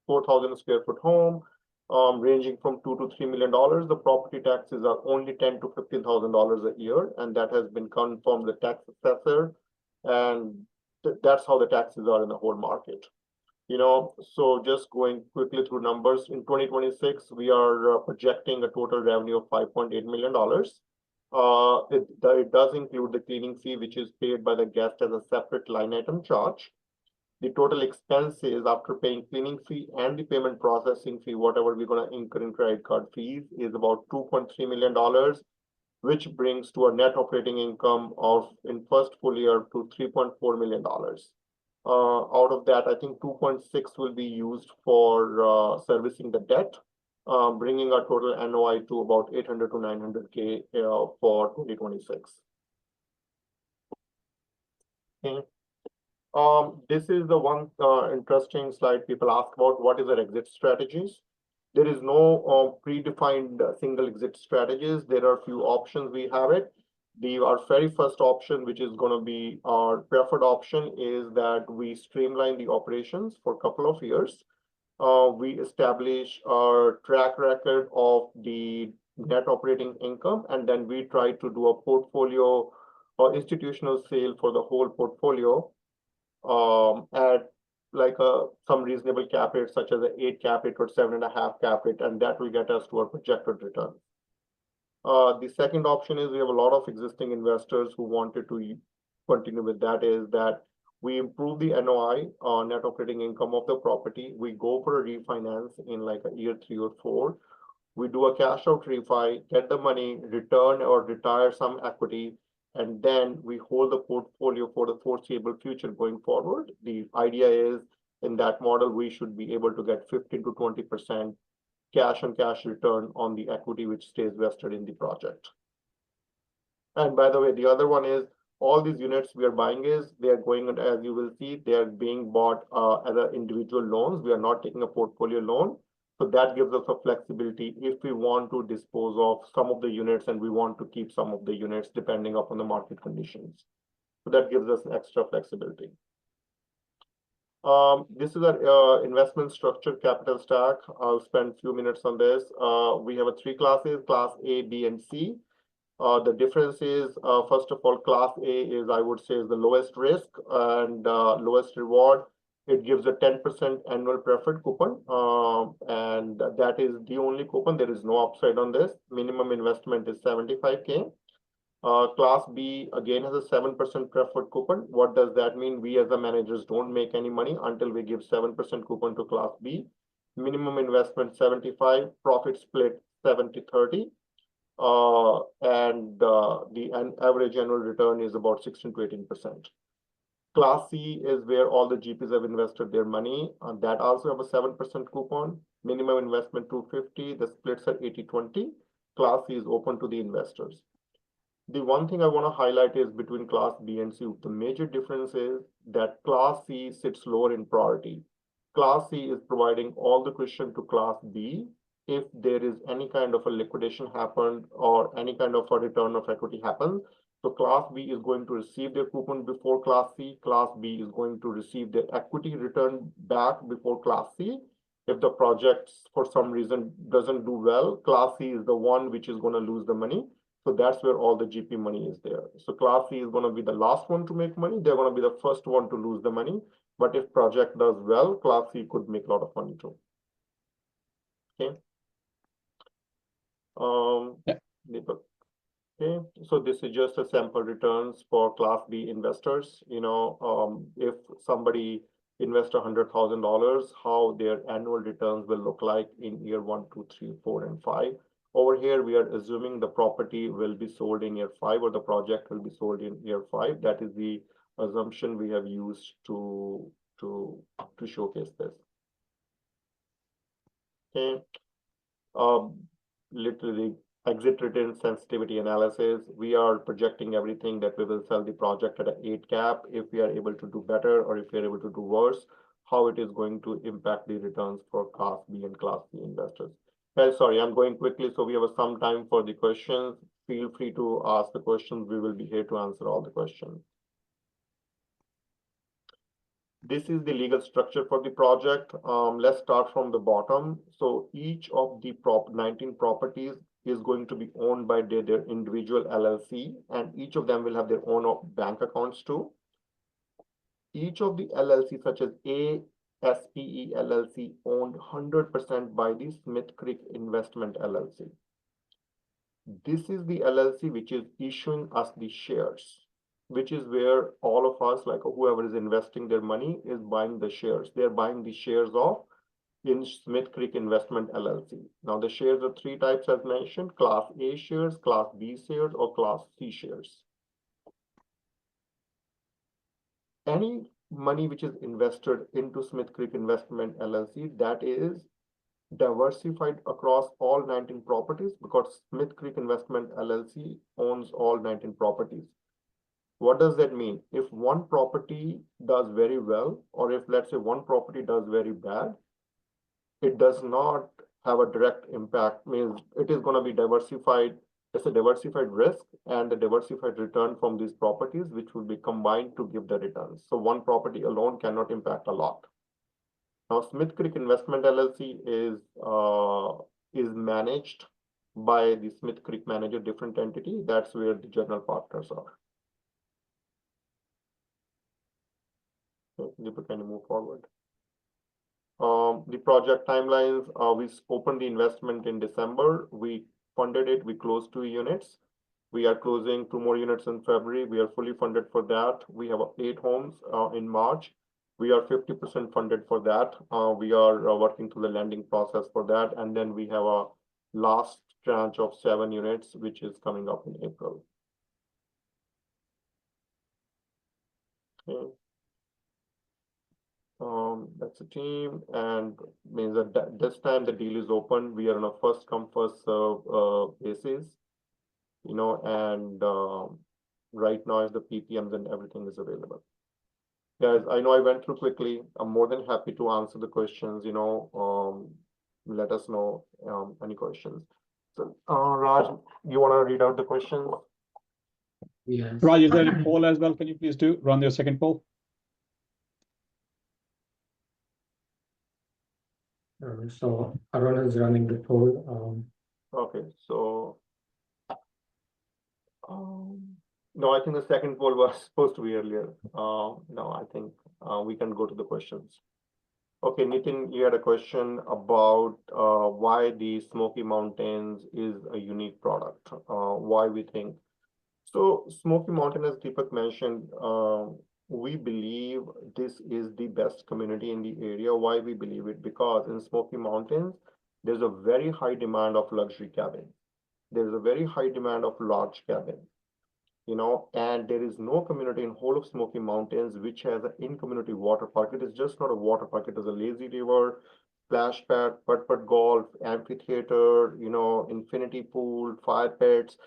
4,000 square foot home, ranging from $2 to $3 million. The property taxes are only $10,000 to $15,000 a year, and that has been confirmed the tax assessor, and that's how the taxes are in the whole market. So just going quickly through numbers, in 2026, we are projecting a total revenue of $5.8 million. It does include the cleaning fee, which is paid by the guest as a separate line item charge. The total expenses after paying cleaning fee and the payment processing fee, whatever we're going to incur in credit card fees, is about $2.3 million, which brings to a net operating income of, in first full year, to $3.4 million. Out of that, I think 2.6 will be used for servicing the debt, bringing our total NOI to about 800 to 900K for 2026. Okay. This is the one interesting slide people ask about. What is our exit strategies? There is no predefined single exit strategies. There are a few options we have it. Our very first option, which is going to be our preferred option, is that we streamline the operations for a couple of years. We establish our track record of the net operating income, and then we try to do a portfolio or institutional sale for the whole portfolio at like some reasonable cap rate, such as an 8 cap rate or 7.5 cap rate, and that will get us to our projected return. The second option is we have a lot of existing investors who wanted to continue with that, is that we improve the NOI, net operating income of the property. We go for a refinance in like a year 3 or 4. We do a cash out refi, get the money, return or retire some equity, and then we hold the portfolio for the foreseeable future going forward. The idea is, in that model, we should be able to get 15 to 20% cash on cash return on the equity which stays vested in the project. And by the way, the other one is all these units we are buying they are going, as you will see, they are being bought as individual loans. We are not taking a portfolio loan. So that gives us a flexibility if we want to dispose of some of the units and we want to keep some of the units depending upon the market conditions. So that gives us extra flexibility. This is our investment structure capital stack. I'll spend a few minutes on this. We have 3 classes, class A, B, and C. The difference is, first of all, class A is, I would say, is the lowest risk and lowest reward. It gives a 10% annual preferred coupon, and that is the only coupon. There is no upside on this. Minimum investment is 75K. Class B again has a 7% preferred coupon. What does that mean? We as the managers don't make any money until we give 7% coupon to class B. Minimum investment 75, profit split 70-30. And the average annual return is about 16 to 18%. Class C is where all the GPs have invested their money, and that also have a 7% coupon. Minimum investment 250. The splits are 80-20. Class C is open to the investors. The one thing I want to highlight is between class B and C, the major difference is that class C sits lower in priority. Class C is providing all the cushion to class B if there is any kind of a liquidation happened or any kind of a return of equity happens. So class B is going to receive their coupon before class C. Class B is going to receive their equity return back before class C. If the project for some reason doesn't do well, class C is the one which is going to lose the money. So that's where all the GP money is there. So class C is going to be the last one to make money. They're going to be the first one to lose the money. But if project does well, class C could make a lot of money too. Okay. Okay, so this is just a sample returns for class B investors. If somebody invests $100,000, how their annual returns will look like in year 1, 2, 3, 4, and 5. Over here, we are assuming the property will be sold in year 5 or the project will be sold in year 5. That is the assumption we have used to showcase this. Okay. Literally exit return sensitivity analysis. We are projecting everything that we will sell the project at an 8 cap. If we are able to do better or if we are able to do worse, how it is going to impact the returns for class B and class C investors. Well, sorry, I'm going quickly, so we have some time for the questions. Feel free to ask the questions. We will be here to answer all the questions. This is the legal structure for the project. Let's start from the bottom. So each of the 19 properties is going to be owned by their individual LLC, and each of them will have their own bank accounts too. Each of the LLC, such as SPE LLC, owned 100% by the Smith Creek Investment LLC. This is the LLC which is issuing us the shares, which is where all of us, like whoever is investing their money, is buying the shares. They're buying the shares of in Smith Creek Investment LLC. Now the shares are three types as mentioned: Class A shares, Class B shares, or Class C shares. Any money which is invested into Smith Creek Investment LLC, that is diversified across all 19 properties, because Smith Creek Investment LLC owns all 19 properties. What does that mean? If one property does very well, or if let's say one property does very bad, it does not have a direct impact. Means it is going to be diversified. It's a diversified risk and a diversified return from these properties, which will be combined to give the returns. So one property alone cannot impact a lot. Now, Smith Creek Investment LLC is managed by the Smith Creek Manager, different entity. That's where the general partners are. Okay, Deepak, can you move forward? The project timelines, we opened the investment in December. We funded it. We closed 2 units. We are closing 2 more units in February. We are fully funded for that. We have 8 homes in March. We are 50% funded for that. We are working through the lending process for that. And then we have a last tranche of 7 units, which is coming up in April. Okay. That's a team, and means that this time the deal is open. We are on a first come first serve basis, you know, and right now is the PPMs and everything is available. Guys, I know I went through quickly. I'm more than happy to answer the questions, you know. Let us know any questions. So Raj, you want to read out the questions? Yes. Raj, is there a poll as well? Can you please run your second poll? So Arun is running the poll. Okay, so no, I think the second poll was supposed to be earlier. No, I think we can go to the questions. Okay, Nitin, you had a question about why the Smoky Mountains is a unique product. Why we think. So Smoky Mountain, as Deepak mentioned, we believe this is the best community in the area. Why we believe it? Because in Smoky Mountains, there's a very high demand of luxury cabins. There's a very high demand of large cabins, you know, and there is no community in whole of Smoky Mountains which has an in-community water park. It is just not a water park. It is a lazy river, splash pad, putt-putt golf, amphitheater, you know, infinity pool, fire pits.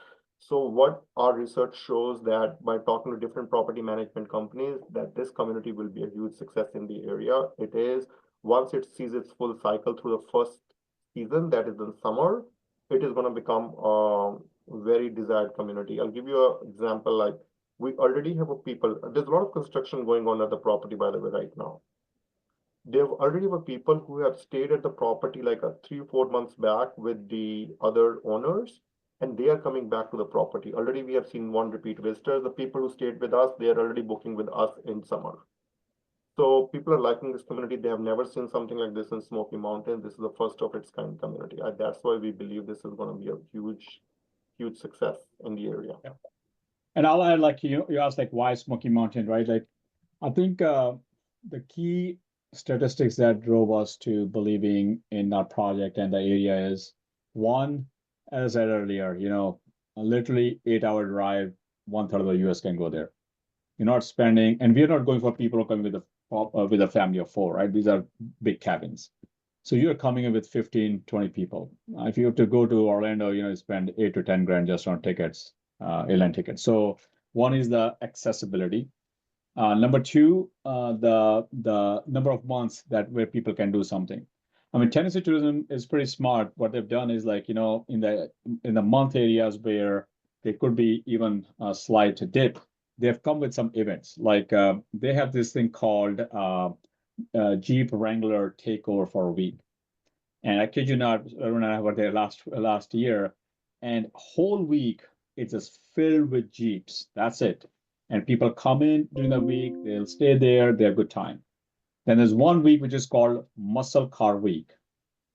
So what our research shows that by talking to different property management companies, that this community will be a huge success in the area. It is, once it sees its full cycle through the first season, that is in summer, it is going to become a very desired community. I'll give you an example. Like we already have there's a lot of construction going on at the property, by the way, right now. There already were people who have stayed at the property like 3-4 months back with the other owners, and they are coming back to the property. Already we have seen 1 repeat visitor. The people who stayed with us, they are already booking with us in summer. So people are liking this community. They have never seen something like this in Smoky Mountains. This is the first of its kind community. That's why we believe this is going to be a huge success in the area. Yeah. And I'll add, like you asked, like why Smoky Mountain, right? Like I think the key statistics that drove us to believing in our project and the area is, one, as I said earlier, you know, literally 8-hour drive, 1/3 of the US can go there. You're not spending, and we're not going for people who are coming with a family of 4, right? These are big cabins. So you're coming in with 15, 20 people. If you have to go to Orlando, you know, you spend 8 to 10 grand just on tickets, airline tickets. So one is the accessibility. Number 2, the number of months where people can do something. I mean, Tennessee Tourism is pretty smart. What they've done is, like, you know, in the month areas where there could be even a slight dip, they've come with some events. Like they have this thing called Jeep Wrangler Takeover for a week. And I kid you not, Arun and I were there last year, and whole week it's just filled with Jeeps. That's it. And people come in during the week, they'll stay there, they have a good time. Then there's one week which is called Muscle Car Week.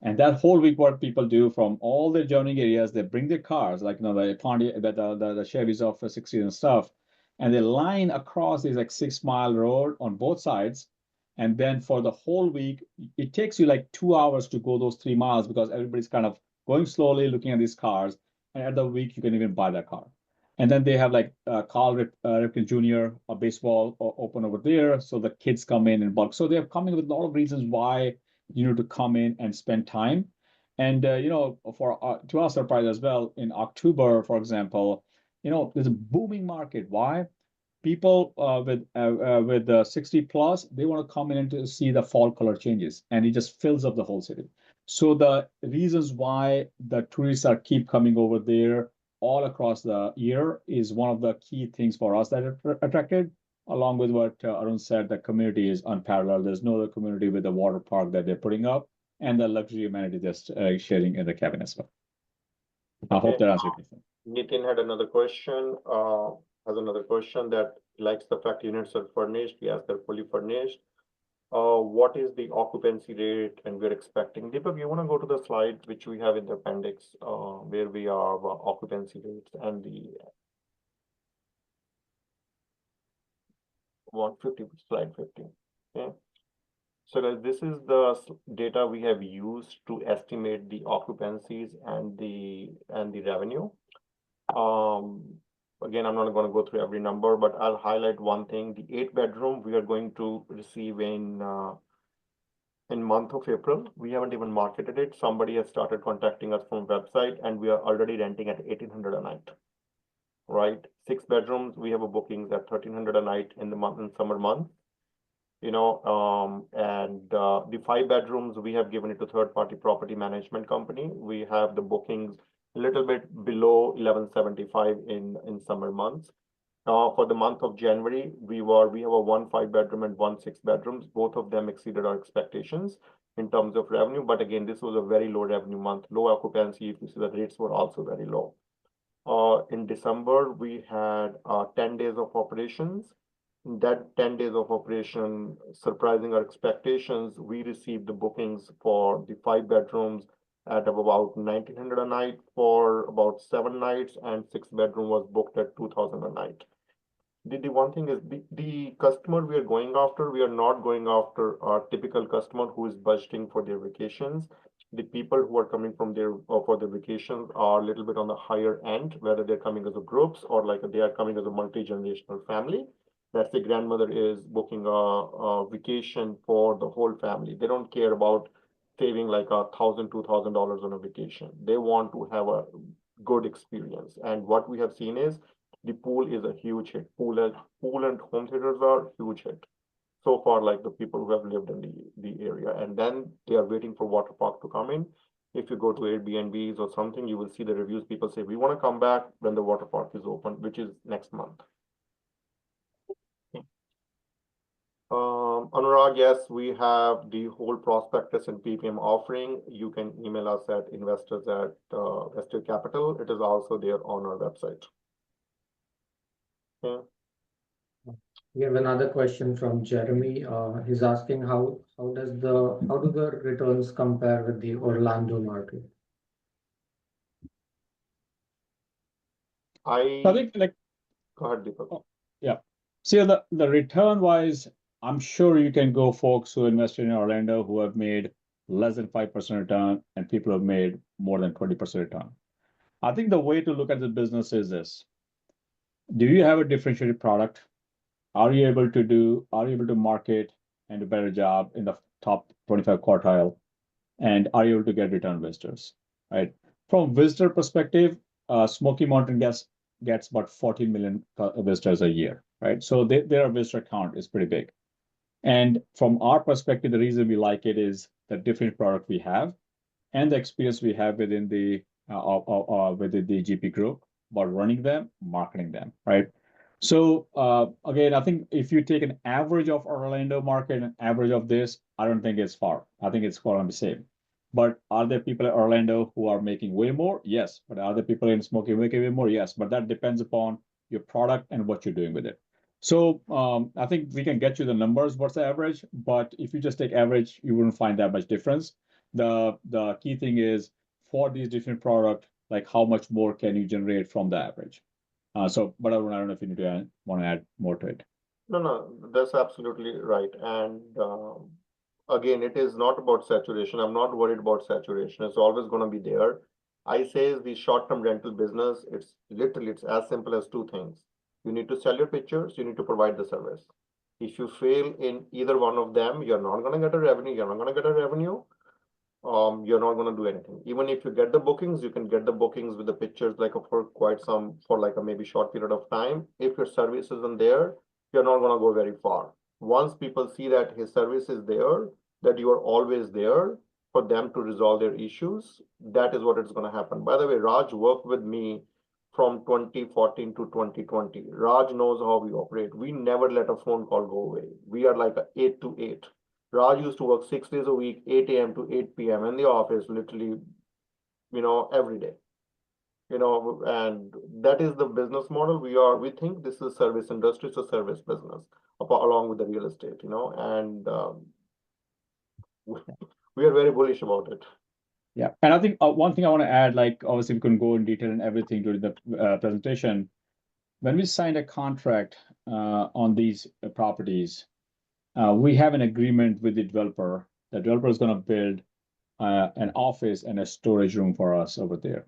And that whole week, what people do from all the journeying areas, they bring their cars, like the Pontiac, the Chevys of 60s and stuff, and they line across these like 6 mile road on both sides. And then for the whole week, it takes you like 2 hours to go those 3 miles because everybody's kind of going slowly, looking at these cars. And at the week, you can even buy that car. And then they have like Carl Ripken Jr., a baseball open over there. So the kids come in bulk. So they're coming with a lot of reasons why you need to come in and spend time. And for to our surprise as well, in October, for example, there's a booming market. Why? People with 60 plus, they want to come in and to see the fall color changes, and it just fills up the whole city. So the reasons why the tourists are keep coming over there all across the year is one of the key things for us that attracted, along with what Arun said, the community is unparalleled. There's no other community with the water park that they're putting up and the luxury amenity they're sharing in the cabin as well. I hope that answers your question. Nitin had another question, that likes the fact units are furnished. Yes, they're fully furnished. What is the occupancy rate and we're expecting? Deepak, you want to go to the slide which we have in the appendix, where we are occupancy rates and the 150 slide 15. Okay. So guys, this is the data we have used to estimate the occupancies and the revenue. Again, I'm not going to go through every number, but I'll highlight one thing. The 8-bedroom we are going to receive in month of April. We haven't even marketed it. Somebody has started contacting us from website, and we are already renting at 1,800 a night. Right, 6 bedrooms. We have a bookings at 1,300 a night in summer month. And the 5 bedrooms we have given it to third-party property management company. We have the bookings a little bit below 1,175 in summer months. For the month of January, we have a 1 5-bedroom and 1 6 bedrooms. Both of them exceeded our expectations in terms of revenue. But again, this was a very low revenue month, low occupancy. If you see, the rates were also very low. In December, we had 10 days of operations. That 10 days of operation, surprising our expectations, we received the bookings for the 5 bedrooms at about 1,900 a night for about 7 nights, and 6 bedroom was booked at 2,000 a night. The one thing is the customer we are going after, we are not going after our typical customer who is budgeting for their vacations. The people who are coming from for their vacations are a little bit on the higher end, whether they're coming as a groups or like they are coming as a multi-generational family. That's the grandmother is booking a vacation for the whole family. They don't care about saving like $1,000, $2,000 on a vacation. They want to have a good experience. And what we have seen is the pool is a huge hit. Pool and home theaters are huge hit. So far, like the people who have lived in the area, and then they are waiting for water park to come in. If you go to Airbnbs or something, you will see the reviews. People say, we want to come back when the water park is open, which is next month. Anurag, yes, we have the whole prospectus and PPM offering. You can email us at investors@STR Capital. It is also there on our website. Okay. We have another question from Jeremy. He's asking how do the returns compare with the Orlando market? I think like Go ahead, Deepak. Yeah. See, the return wise, I'm sure you can go folks who invested in Orlando who have made less than 5% return, and people have made more than 20% return. I think the way to look at the business is this. Do you have a differentiated product? Are you able to market and do a better job in the top 25 quartile? And are you able to get return visitors, right? From visitor perspective, Smoky Mountain gets about 14 million visitors a year, right? So their visitor count is pretty big. And from our perspective, the reason we like it is the different product we have and the experience we have within the GP group about running them, marketing them, right? So again, I think if you take an average of Orlando market and average of this, I don't think it's far. I think it's far on the same. But are there people in Orlando who are making way more? Yes. But are there people in Smoky making way more? Yes. But that depends upon your product and what you're doing with it. So I think we can get you the numbers, what's the average, but if you just take average, you wouldn't find that much difference. The key thing is for these different products, like how much more can you generate from the average? But I don't know if you need to want to add more to it. No, that's absolutely right. And again, it is not about saturation. I'm not worried about saturation. It's always going to be there. I say the short-term rental business, it's literally, it's as simple as two things. You need to sell your pictures, you need to provide the service. If you fail in either one of them, you're not going to get a revenue, you're not going to get a revenue. You're not going to do anything. Even if you get the bookings, you can get the bookings with the pictures like for quite some, for like a maybe short period of time. If your service isn't there, you're not going to go very far. Once people see that his service is there, that you are always there for them to resolve their issues, that is what is going to happen. By the way, Raj worked with me from 2014 to 2020. Raj knows how we operate. We never let a phone call go away. We are like a 8 to 8. Raj used to work 6 days a week, 8 a.m. to 8 p.m. in the office, literally, every day. And that is the business model. We think this is service industry, it's a service business, along with the real estate, and we are very bullish about it. Yeah, and I think one thing I want to add, like obviously we can go in detail and everything during the presentation. When we signed a contract on these properties, we have an agreement with the developer. The developer is going to build an office and a storage room for us over there.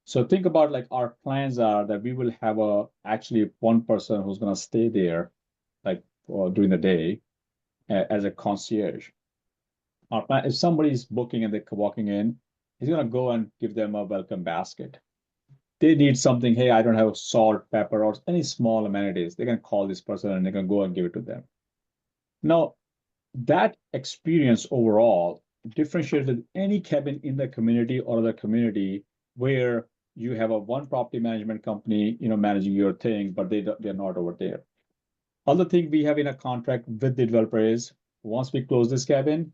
So think about like our plans are that we will have actually one person who's going to stay there, like during the day, as a concierge. If somebody's booking and they're walking in, he's going to go and give them a welcome basket. They need something, hey, I don't have salt, pepper, or any small amenities. They can call this person and they can go and give it to them. Now, that experience overall differentiates with any cabin in the community or the community where you have a one property management company, managing your thing, but they're not over there. Other thing we have in a contract with the developer is once we close this cabin,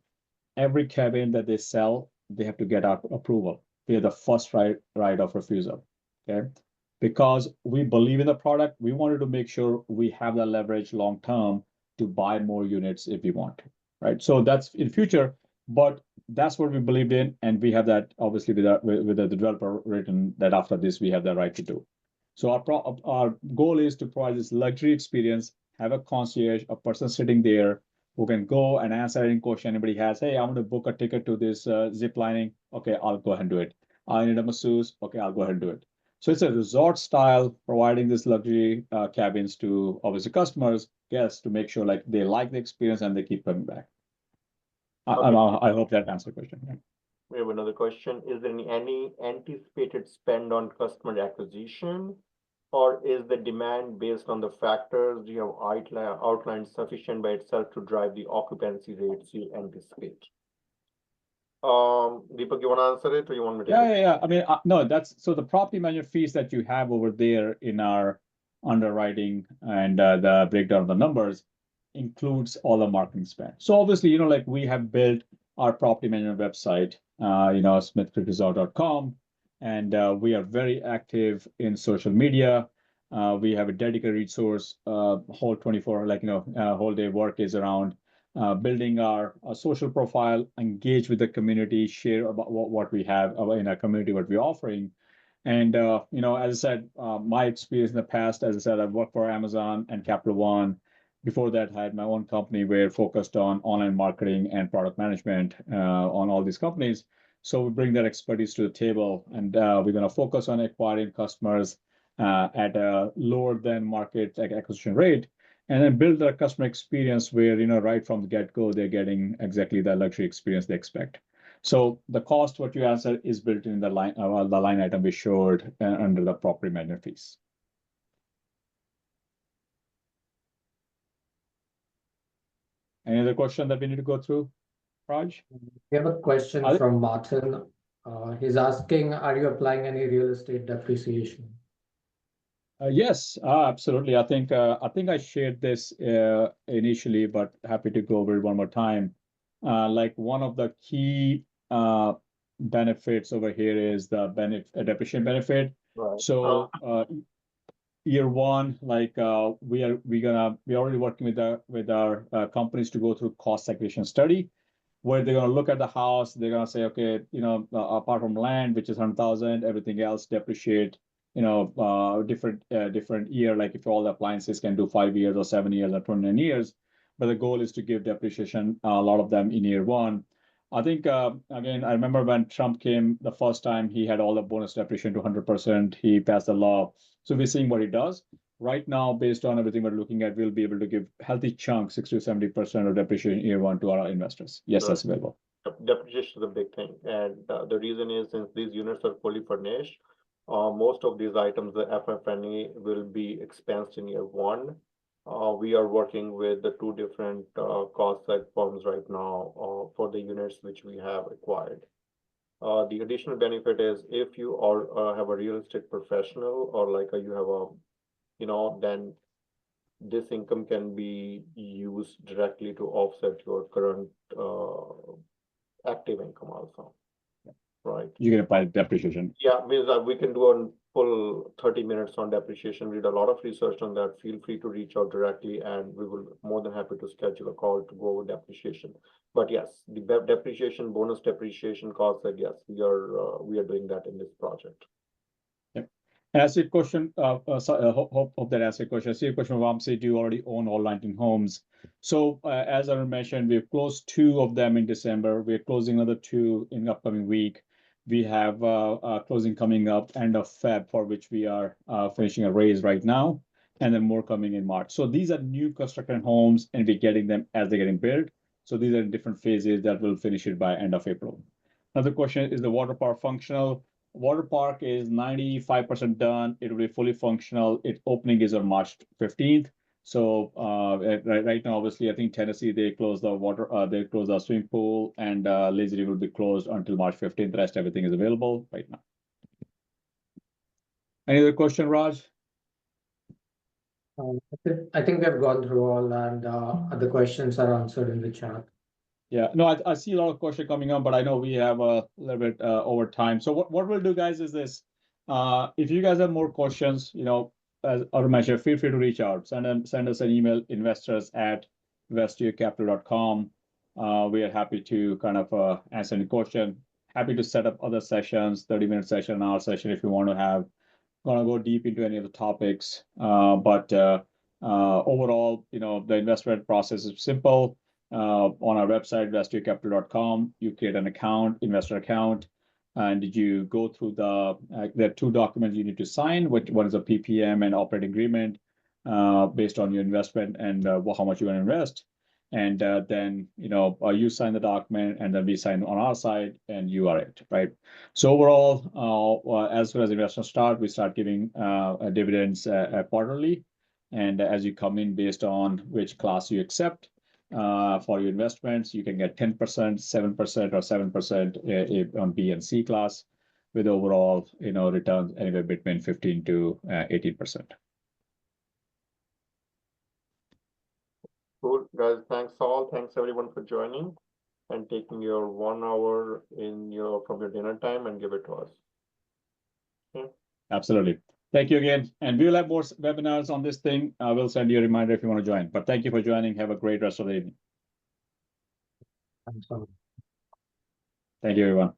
every cabin that they sell, they have to get our approval. We have the first right of refusal. Okay. Because we believe in the product, we wanted to make sure we have the leverage long term to buy more units if we want to. Right. So that's in future, but that's what we believed in. And we have that obviously with the developer written that after this, we have the right to do. So our goal is to provide this luxury experience, have a concierge, a person sitting there who can go and answer any question anybody has. Hey, I want to book a ticket to this zip lining. Okay, I'll go ahead and do it. I need a masseuse. Okay, I'll go ahead and do it. So it's a resort style, providing this luxury cabins to obviously customers, guests, to make sure like they like the experience and they keep coming back. I hope that answers the question. Yeah. We have another question. Is there any anticipated spend on customer acquisition, or is the demand based on the factors you have outlined sufficient by itself to drive the occupancy rates you anticipate? Deepak, you want to answer it or you want me to? Yeah. I mean, no, so the property management fees that you have over there in our underwriting and the breakdown of the numbers includes all the marketing spend. So obviously, like we have built our property management website, smithcreekresort.com, and we are very active in social media. We have a dedicated resource, whole 24, whole day work is around building our social profile, engage with the community, share about what we have in our community, what we're offering. And, as I said, my experience in the past, as I said, I've worked for Amazon and Capital One. Before that, I had my own company where focused on online marketing and product management on all these companies. So we bring that expertise to the table, and we're going to focus on acquiring customers at a lower than market acquisition rate, and then build a customer experience where, right from the get-go, they're getting exactly the luxury experience they expect. So the cost, what you answered, is built in the line item we showed under the property management fees. Any other question that we need to go through, Raj? We have a question from Martin. He's asking, are you applying any real estate depreciation? Yes, absolutely. I think I shared this initially, but happy to go over it one more time. Like one of the key benefits over here is the depreciation benefit. Right. So year one, like we're already working with our companies to go through cost segregation study, where they're gonna look at the house, they're gonna say, okay, apart from land, which is 100,000, everything else depreciate, different year, like if all the appliances can do 5 years or 7 years or 29 years, but the goal is to give depreciation, a lot of them in year one. I think, again, I remember when Trump came the first time, he had all the bonus depreciation to 100%. He passed the law. So we're seeing what he does. Right now, based on everything we're looking at, we'll be able to give healthy chunks, 60 to 70% of depreciation year one to our investors. Yes, that's available. Depreciation is a big thing, and the reason is since these units are fully furnished, most of these items, the FF&E will be expensed in year one. We are working with the two different cost seg firms right now for the units which we have acquired. The additional benefit is if you are have a real estate professional or like you have a, then this income can be used directly to offset your current active income also, right? You can apply depreciation. Yeah, means that we can do a full 30 minutes on depreciation. We did a lot of research on that. Feel free to reach out directly, and we will more than happy to schedule a call to go over depreciation. But yes, the depreciation, bonus depreciation costs, yes, we are doing that in this project. And I see a question, hope that answers your question. I see a question from Vamsi, do you already own all 19 homes? So as I mentioned, we've closed 2 of them in December. We're closing another 2 in the upcoming week. We have closing coming up end of Feb, for which we are finishing a raise right now, and then more coming in March. So these are new construction homes, and we're getting them as they're getting built. So these are in different phases that will finish it by end of April. Another question, is the water park functional? Water park is 95% done. It will be fully functional. Its opening is on March 15th. So right now, obviously, I think Tennessee, they closed they closed the swimming pool, and Lazy River will be closed until March 15th. The rest, everything is available right now. Any other question, Raj? I think we have gone through all, and the questions are answered in the chat. Yeah, no, I see a lot of questions coming up, but I know we have a little bit over time. So what we'll do, guys, is this. If you guys have more questions, as I mentioned, feel free to reach out. Send us an email, investors@vestiercapital.com. We are happy to kind of answer any question. Happy to set up other sessions, 30-minute session, an hour session, if you want to go deep into any of the topics. But overall, the investment process is simple. On our website, vestiercapital.com, you create an account, investor account, and you go through there are 2 documents you need to sign, which one is a PPM and operating agreement based on your investment and how much you want to invest. And then, you sign the document, and then we sign on our side, and you are it, right? So overall, as soon as investors start, we start giving dividends quarterly. And as you come in based on which class you accept, for your investments, you can get 10%, 7%, or 7% on B and C class, with overall, returns anywhere between 15 to 18%. Cool, guys. Thanks all. Thanks everyone for joining and taking your 1 hour from your dinner time and give it to us. Okay. Absolutely. Thank you again. And we will have more webinars on this thing. I will send you a reminder if you want to join. But thank you for joining. Have a great rest of the evening. Thanks, all. Thank you, everyone.